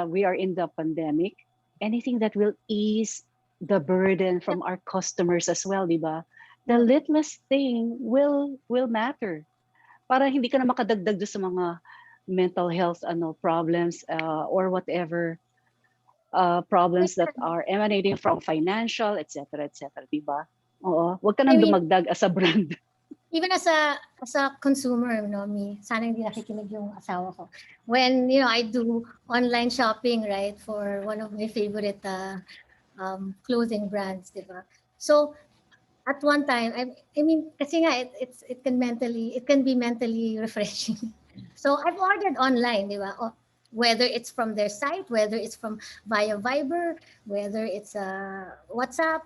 P: we are in the pandemic, anything that will ease the burden from our customers as well, di ba? The littlest thing will matter. Para hindi ka na makadagdag sa mga mental health problems or whatever problems that are emanating from financial, etc., di ba? Oo, wag ka nang dumagdag as a brand.
K: Even as a consumer, sana hindi nakikinig yung asawa ko. When I do online shopping, right, for one of my favorite clothing brands, diba? So at one time, I mean, kasi nga it can be mentally refreshing. So I've ordered online, diba? Whether it's from their site, whether it's from via Viber, whether it's WhatsApp.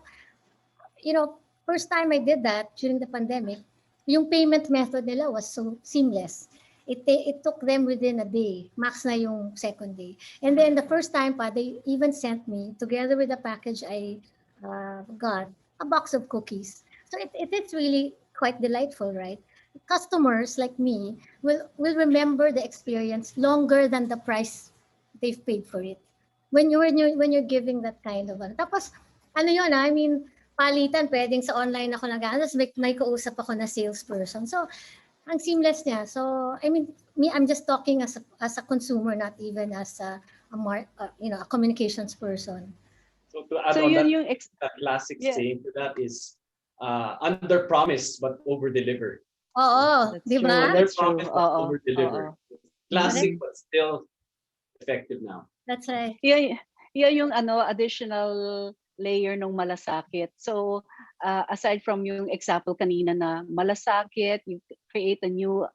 K: First time I did that during the pandemic, yung payment method nila was so seamless. It took them within a day, max na yung second day. And then the first time pa, they even sent me, together with the package I got, a box of cookies. So it's really quite delightful, right? Customers like me will remember the experience longer than the price they've paid for it. When you're giving that kind of tapos, I mean, palitan, pwedeng sa online ako tapos may kausap ako na salesperson. So, ang seamless niya. So, I mean, I'm just talking as a consumer, not even as a communications person.
L: So to add
P: So
L: on
P: yun
L: that,
P: yung
L: a classic
P: Yeah.
L: saying to that is under promise but over deliver.
K: Oo,
P: That's
K: di
P: true.
K: ba?
L: Under
P: That's true.
L: promise but over deliver. Classic but still effective now.
K: That's right.
P: Yeah, yung additional layer ng malasakit. So, aside from yung example kanina na malasakit, you create a new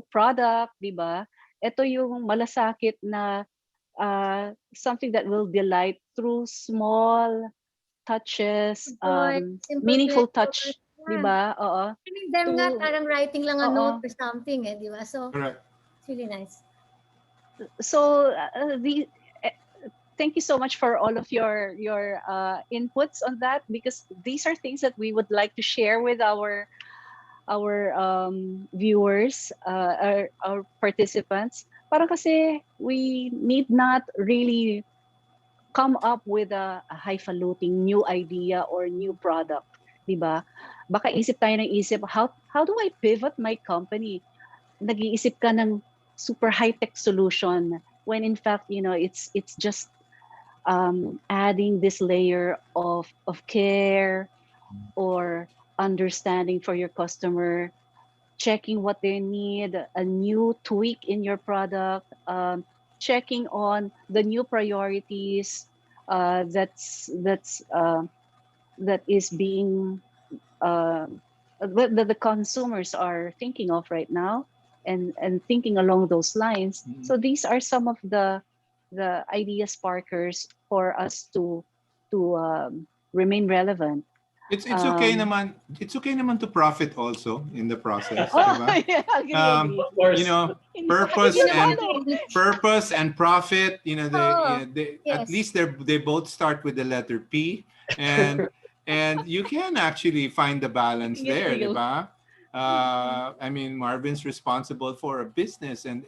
P: product, di ba? Ito yung malasakit na something that will delight through small touches,
K: Simple
P: meaningful
K: gestures.
P: touch, di ba? Oo.
K: I mean, them nga, parang writing lang a
P: Oo.
K: note or something, di ba? So,
M: Correct.
K: it's really nice.
P: So thank you so much for all of your inputs on that, because these are things that we would like to share with our viewers, our participants. Parang kasi we need not really come up with a highfalutin new idea or new product, di ba? Baka isip tayo ng isip, how do I pivot my company? Nag-iisip ka ng super high-tech solution when in fact, it's just adding this layer of care or understanding for your customer, checking what they need, a new tweak in your product, checking on the new priorities that is being that the consumers are thinking of right now, and thinking along those lines. So these are some of the idea sparkers for us to remain relevant.
M: It's okay naman. It's okay naman to profit also in the process.
P: Oh,
M: diba?
P: yeah, agree.
M: Purpose and profit. They
K: yes.
M: at least they both start with the letter P, and you can actually find the balance there, diba? I mean, Marvin's responsible for a business, and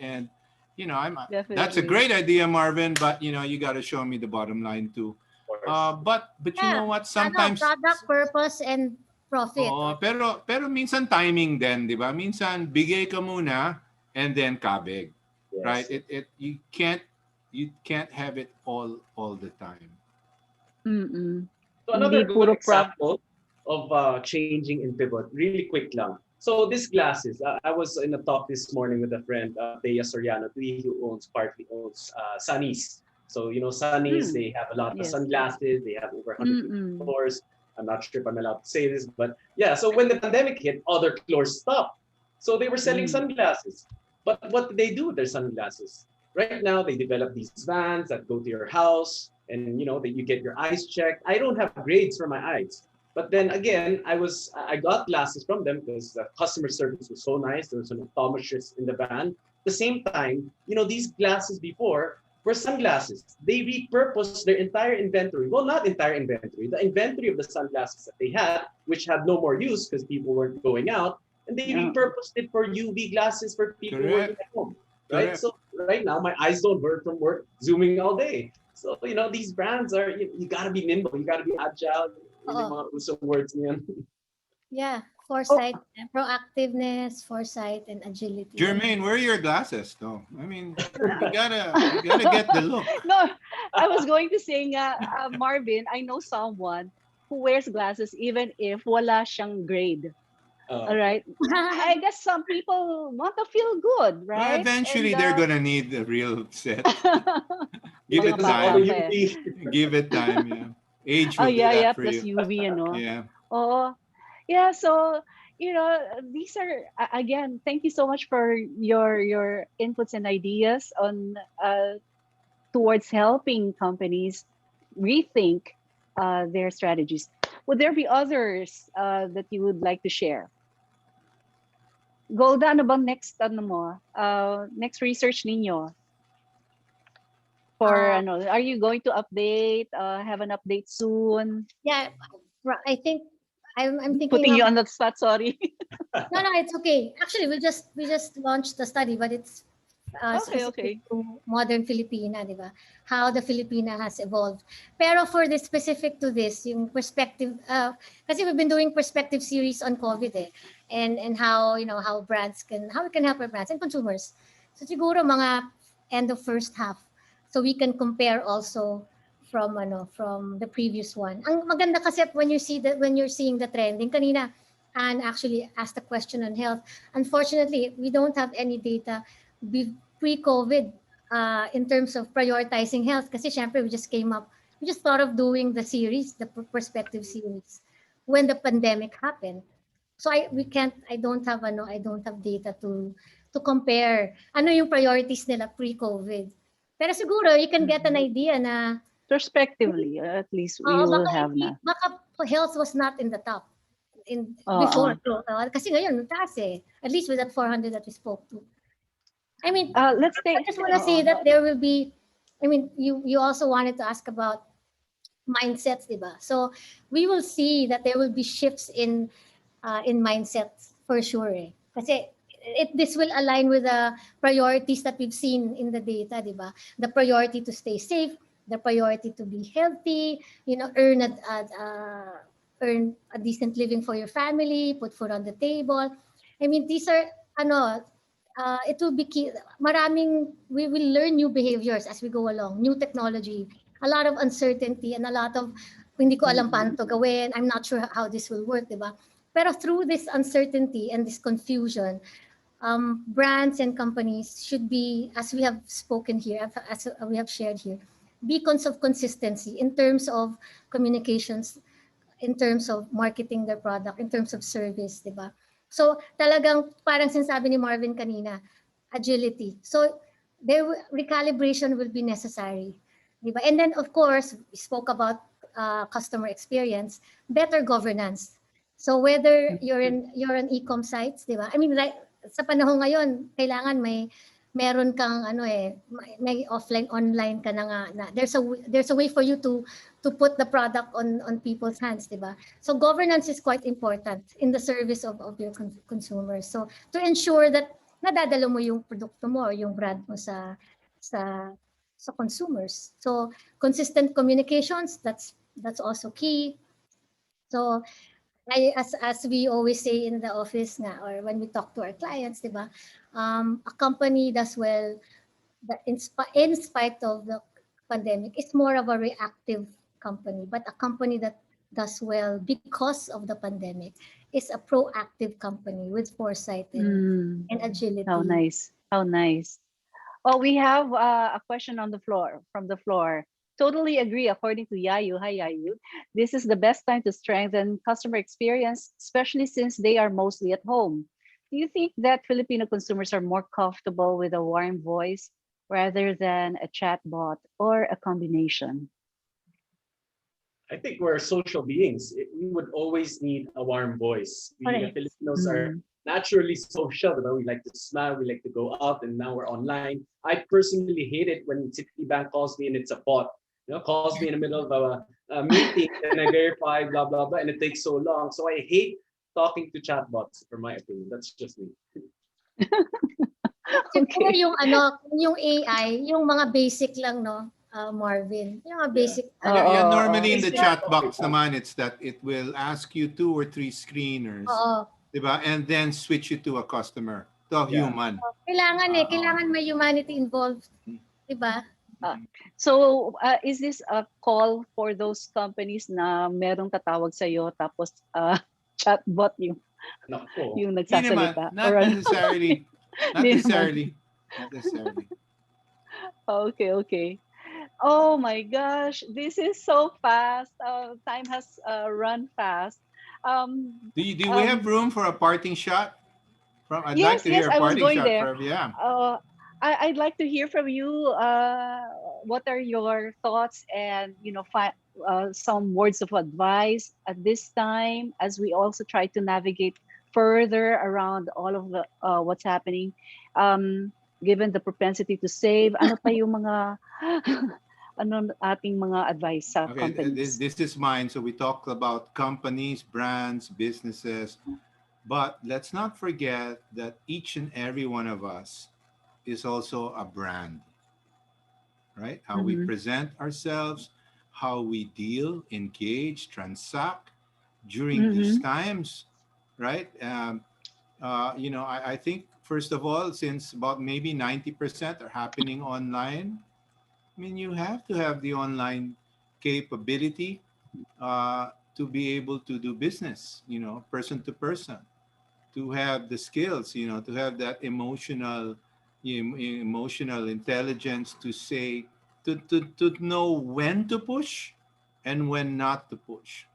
M: that's a great idea, Marvin. But you got to show me the bottom line too. But you know what? Sometimes
K: product, purpose, and profit.
M: Pero minsan timing din, di ba? Minsan bigay ka muna and then kabig. Yes. Right? You can't have it all the time.
L: So another good example of changing in pivot, really quick lang. So these glasses, I was in a talk this morning with a friend, Bea Soriano, who partly owns Sunny's. So, Sunny's, they have a lot of sunglasses. They have over 150 stores. I'm not sure if I'm allowed to say this, but yeah. So when the pandemic hit, other stores stopped. So they were selling sunglasses. But what did they do with their sunglasses? Right now, they develop these vans that go to your house, and that you get your eyes checked. I don't have grades for my eyes. But then again, I got glasses from them because the customer service was so nice. There was an optometrist in the van. At the same time, these glasses before were sunglasses. They repurposed their entire inventory. Well, not entire inventory. The inventory of the sunglasses that they had, which had no more use because people weren't going out, and they repurposed it for UV glasses for people working at home. Right? Correct. So right now, my eyes don't hurt from work zooming all day. So, these brands are, you got to be nimble. You got to be agile. Mga usong words niyan.
K: Yeah, foresight, proactiveness, foresight, and agility.
M: Jermaine, where are your glasses, though? I mean, you gotta get the look.
P: No, I was going to say, Marvin, I know someone who wears glasses even if wala siyang grade. All right. I guess some people want to feel good, right?
M: Well, eventually, they're gonna need the real set. Give it time. Give it time. Yeah. Age will do that for
P: plus
M: you.
P: UV,
M: Yeah.
P: Oh, yeah. So these are again. Thank you so much for your inputs and ideas on towards helping companies rethink their strategies. Would there be others that you would like to share? Golda, ano bang next next research ninyo? Are you going to update? Have an update soon?
K: Yeah, I think I'm thinking.
P: Putting you on the spot. Sorry.
K: No, it's okay. Actually, we just launched the study, but it's
J: specific to modern Filipina, di ba? How the Filipina has evolved. Pero for the specific to this, yung perspective, kasi we've been doing perspective series on COVID and how, how how we can help our brands and consumers. So siguro mga end of first half. So we can compare also from the previous one. Ang maganda kasi when you're seeing the trending kanina, and actually asked a question on health. Unfortunately, we don't have any data pre-COVID in terms of prioritizing health kasi syempre we just thought of doing the series, the perspective series when the pandemic happened. So I don't have data to compare ano yung priorities nila pre-COVID. Pero siguro you can get an idea na
P: perspectively, at least we will have na.
J: Baka health was not in the top before. Kasi ngayon, taas at least with that 400 that we spoke to. I mean, I just want to say that there will be, you also wanted to ask about mindsets, diba? So we will see that there will be shifts in mindsets for sure. Kasi this will align with the priorities that we've seen in the data, diba? The priority to stay safe, the priority to be healthy, earn a decent living for your family, put food on the table. I mean, these are, it will be key. We will learn new behaviors as we go along, new technology, a lot of uncertainty and a lot of, hindi ko alam paano to gawin, I'm not sure how this will work, diba? Pero through this uncertainty and this confusion, brands and companies should be, as we have spoken here, as we have shared here, beacons of consistency in terms of communications, in terms of marketing their product, in terms of service, diba? So talagang parang sinasabi ni Marvin kanina, agility. So recalibration will be necessary, diba? And then of course, we spoke about customer experience, better governance. So whether you're an e-com sites, diba? I mean, like sa panahon ngayon, kailangan meron kang may offline online ka na nga there's a way for you to put the product on people's hands, diba? So governance is quite important in the service of your consumers. So to ensure that nadadala mo yung produkto mo or yung brand mo sa consumers. So consistent communications, that's also key. So as we always say in the office nga, or when we talk to our clients, diba? A company does well that in spite of the pandemic is more of a reactive company, but a company that does well because of the pandemic is a proactive company with foresight and agility.
P: How nice. Oh, we have a question from the floor. Totally agree. According to Yayu, hi Yayu, this is the best time to strengthen customer experience, especially since they are mostly at home. Do you think that Filipino consumers are more comfortable with a warm voice rather than a chatbot or a combination?
L: I think we're social beings. We would always need a warm voice. We Filipinos are naturally social. We like to smile, we like to go out, and now we're online. I personally hate it when Citibank calls me and it's a bot. Calls me in the middle of a meeting and I verify, blah, blah, blah, and it takes so long. So I hate talking to chatbots, for my opinion. That's just me.
J: Okay. Yung AI, yung mga basic lang, no, Marvin? Yung mga basic.
M: Normally in the chat box naman, it's that it will ask you 2 or 3 screeners, diba? And then switch you to a customer, to a human.
J: Kailangan may humanity involved, diba?
P: So is this a call for those companies na merong tatawag sa'yo tapos chatbot yung nagsasalita?
M: Not necessarily. Not necessarily.
P: Okay. Oh my gosh, this is so fast. Time has run fast.
M: Do we have room for a parting shot? I'd
P: yes,
M: like to hear a parting shot from
P: I'd like to hear from you. What are your thoughts and some words of advice at this time as we also try to navigate further around all of the what's happening, given the propensity to save? Ano pa yung mga ating mga advice sa companies?
M: This is mine. So we talked about companies, brands, businesses, but let's not forget that each and every one of us is also a brand, right? How we
P: Mm-hmm.
M: present ourselves, how we deal, engage, transact during these
P: Mm-hmm.
M: times, right? I think first of all, since about maybe 90% are happening online, I mean, you have to have the online capability to be able to do business, person to person, to have the skills, to have that emotional intelligence to say, to know when to push and when not to push.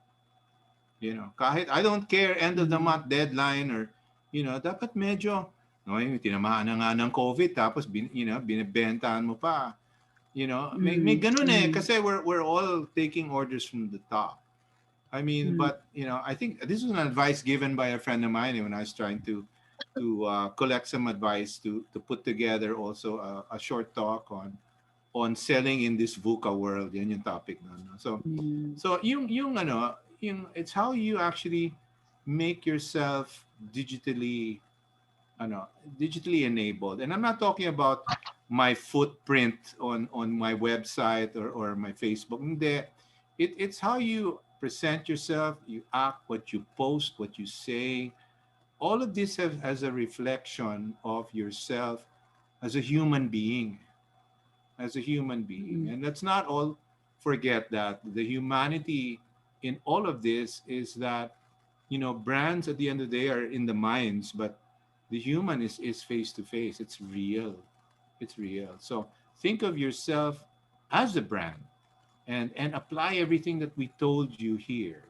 M: Kahit I don't care end of the
P: Mm-hmm.
M: month deadline or, dapat medyo, no, yung tinamaan na nga ng COVID tapos, binibentahan mo pa. May ganun eh,
P: Mm-hmm.
M: kasi we're all taking orders from the top. I mean,
P: Mm-hmm.
M: but I think this is an advice given by a friend of mine when I was trying to collect some advice to put together also a short talk on selling in this VUCA world. Yan yung topic no. So yung it's how you actually make yourself digitally digitally enabled. And I'm not talking about my footprint on my website or my Facebook. Hindi. It's how you present yourself, you act, what you post, what you say. All of this as a reflection of yourself as a human being, as a human being.
P: Mm-hmm.
M: And let's not all forget that the humanity in all of this is that, brands at the end of the day are in the minds, but the human is face to face. It's real. It's real. So think of yourself as a brand and apply everything that we told you here,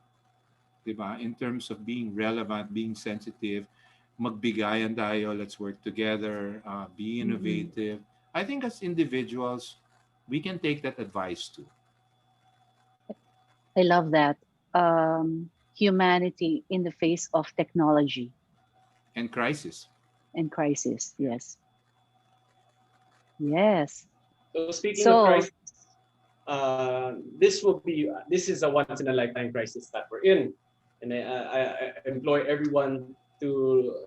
M: diba? In terms of being relevant, being sensitive, magbigayan tayo, let's work together, be
P: Mm-hmm.
M: innovative. I think as individuals, we can take that advice too.
P: I love that. Humanity in the face of technology
M: And crisis.
P: and crisis. Yes. Yes.
L: So speaking of
P: So,
L: crisis, this is a once in a lifetime crisis that we're in, and I employ everyone to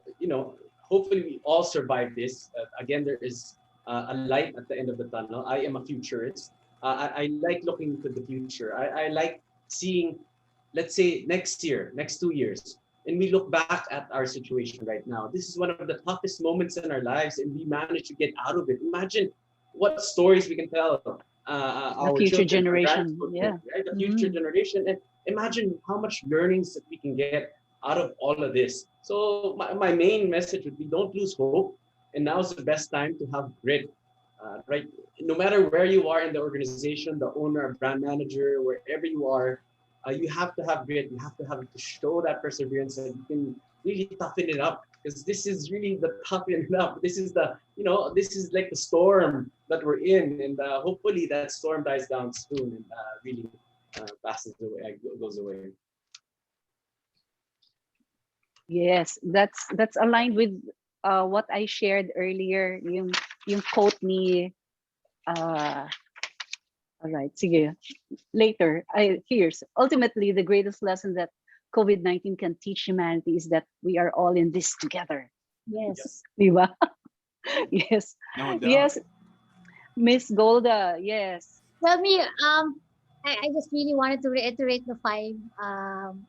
L: hopefully we all survive this. Again, there is a light at the end of the tunnel. I am a futurist. I like looking to the future. I like seeing, let's say, next year, next 2 years, and we look back at our situation right now. This is one of the toughest moments in our lives, and we managed to get out of it. Imagine what stories we can tell
P: the
L: our
P: future
L: children, our
P: generation.
L: grandchildren,
P: Yeah.
L: right? The future
P: Mm-hmm.
L: generation, and imagine how much learnings that we can get out of all of this. So my main message would be: don't lose hope, and now's the best time to have grit, right? No matter where you are in the organization, the owner, brand manager, wherever you are, you have to have grit. You have to show that perseverance that you can really toughen it up, because this is really the toughen it up. This is this is like the storm that we're in, and hopefully that storm dies down soon and really passes away, goes away.
P: Yes, that's aligned with what I shared earlier. Yung quote ni all right, sige. Later, here's ultimately the greatest lesson that COVID-19 can teach humanity is that we are all in this together. Yes. Diba? Yes.
M: No doubt.
P: Yes. Miss Golda, yes.
K: Well, I just really wanted to reiterate the 5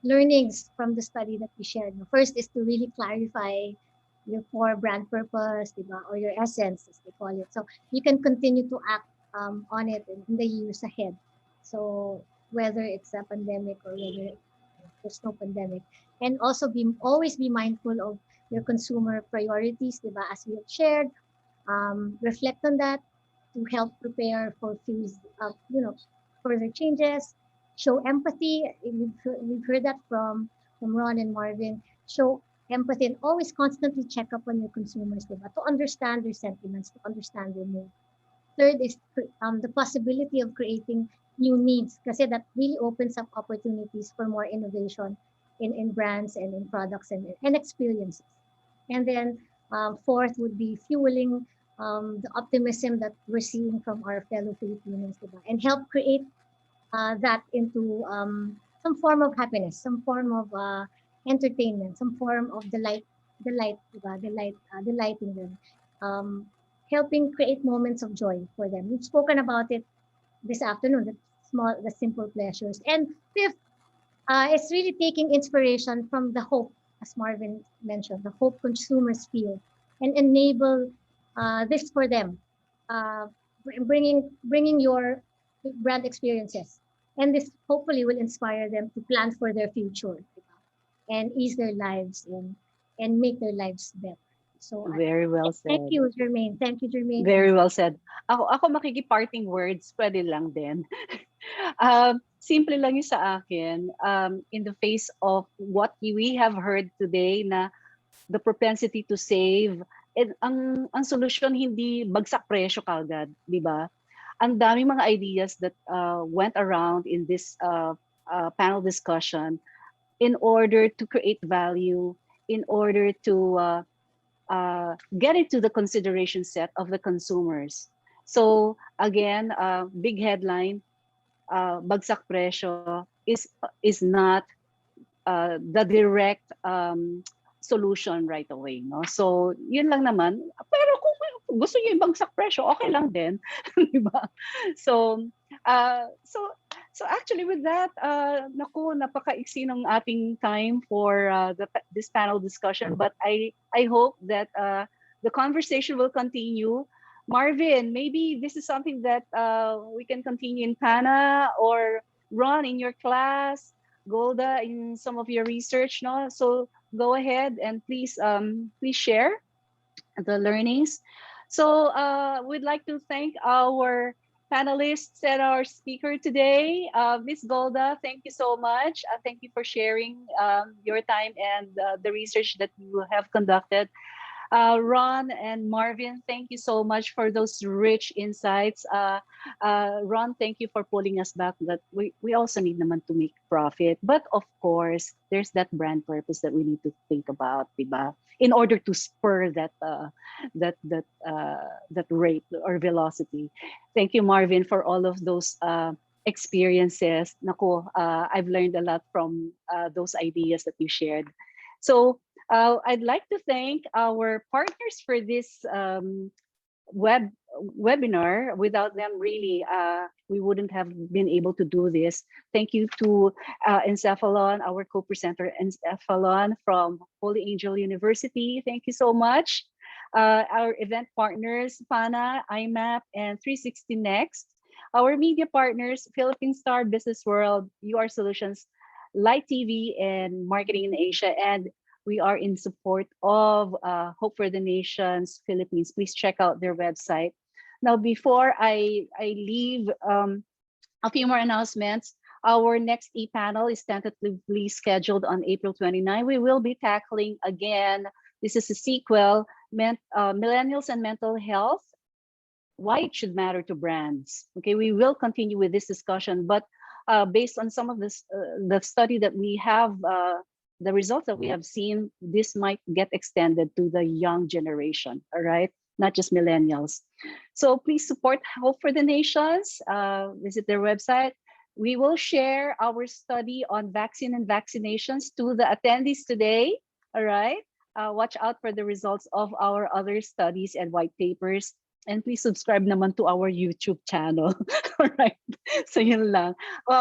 K: learnings from the study that we shared. The first is to really clarify your core brand purpose, diba? Or your essence, as they call it. So you can continue to act on it in the years ahead. So whether it's a pandemic or whether there's no pandemic, and also always be mindful of your consumer priorities, diba? As we have shared, reflect on that to help prepare for further changes. Show empathy. We've heard that from Ron and Marvin. Show empathy and always constantly check up on your consumers, diba? To understand their sentiments, to understand their mood. Third is the possibility of creating new needs, kasi that really opens up opportunities for more innovation in brands and in products and experiences. And then fourth would be fueling the optimism that we're seeing from our fellow Filipinos, diba? And help create that into some form of happiness, some form of entertainment, some form of delighting them. helping create moments of joy for them. We've spoken about it this afternoon, the simple pleasures. And fifth, it's really taking inspiration from the hope, as Marvin mentioned, the hope consumers feel, and enable this for them, uh, bringing your brand experiences, and this hopefully will inspire them to plan for their future and ease their lives and make their lives better. So
P: Very well
K: thank
P: said.
K: you, Jermaine. Thank you, Jermaine.
P: Very well said. Ako makikiparting words, pwede lang din. Simple lang yung sa akin, in the face of what we have heard today na the propensity to save, ang solusyon hindi bagsak presyo kagad, di ba? Ang daming mga ideas that went around in this panel discussion in order to create value, in order to get into the consideration set of the consumers. So again, big headline, bagsak presyo is not the direct solution right away, no? So yun lang naman. Pero kung gusto niyo yung bagsak presyo, okay lang din, di ba? So actually with that, naku, napakaiksi ng ating time for this panel discussion, but I hope that the conversation will continue. Marvin, maybe this is something that we can continue in PANA or Ron in your class, Golda in some of your research, no? So go ahead and please share the learnings. So we'd like to thank our panelists and our speaker today. Ms. Golda, thank you so much. Thank you for sharing your time and the research that you have conducted. Ron and Marvin, thank you so much for those rich insights. Ron, thank you for pulling us back that we also need naman to make profit. But of course, there's that brand purpose that we need to think about, diba? In order to spur that rate or velocity. Thank you, Marvin, for all of those experiences. Naku, I've learned a lot from those ideas that you shared. So I'd like to thank our partners for this webinar. Without them, really, we wouldn't have been able to do this. Thank you to Encephalon, our co-presenter Encephalon from Holy Angel University. Thank you so much. Our event partners, PANA, IMAP, and 360 Next. Our media partners, Philippine Star, Business World, UR Solutions, Light TV, and Marketing in Asia. And we are in support of Hope for the Nations, Philippines. Please check out their website. Now, before I leave, a few more announcements. Our next ePanel is tentatively scheduled on April 29. We will be tackling again, this is a sequel, millennials and mental health, why it should matter to brands. Okay, we will continue with this discussion, but based on some of this, the study that we have, the results that we have seen, this might get extended to the young generation, all right? Not just millennials. So please support Hope for the Nations, visit their website. We will share our study on vaccine and vaccinations to the attendees today, all right? Watch out for the results of our other studies and white papers. And please subscribe naman to our YouTube channel. All right. So yun lang.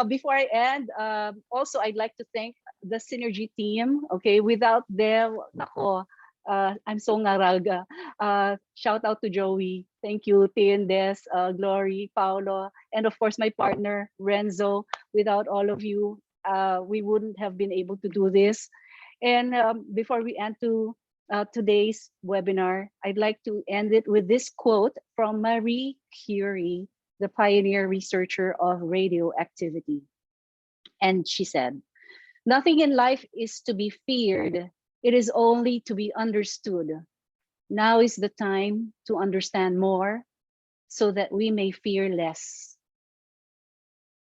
P: Before I end, also I'd like to thank the Synergy team. Okay, without them, ako, I'm so ngaraga. Shout out to Joey. Thank you, Tin, Des, Glory, Paolo, and of course my partner Renzo. Without all of you, we wouldn't have been able to do this. And before we end to today's webinar, I'd like to end it with this quote from Marie Curie, the pioneer researcher of radioactivity. And she said, "Nothing in life is to be feared. It is only to be understood. Now is the time to understand more so that we may fear less."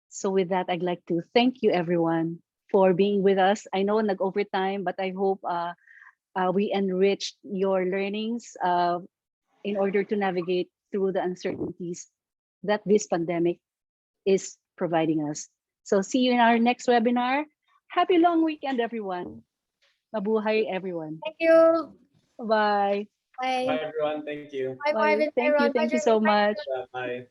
P: So with that, I'd like to thank you everyone for being with us. I know nag-overtime, but I hope we enriched your learnings in order to navigate through the uncertainties that this pandemic is providing us. So see you in our next webinar. Happy long weekend, everyone. Mabuhay, everyone.
K: Thank you.
P: Bye.
K: Bye.
L: Bye, everyone. Thank you.
K: Bye, Marvin. Bye, Ron. Bye,
P: Thank you
K: Jermaine.
P: so much.
L: Bye.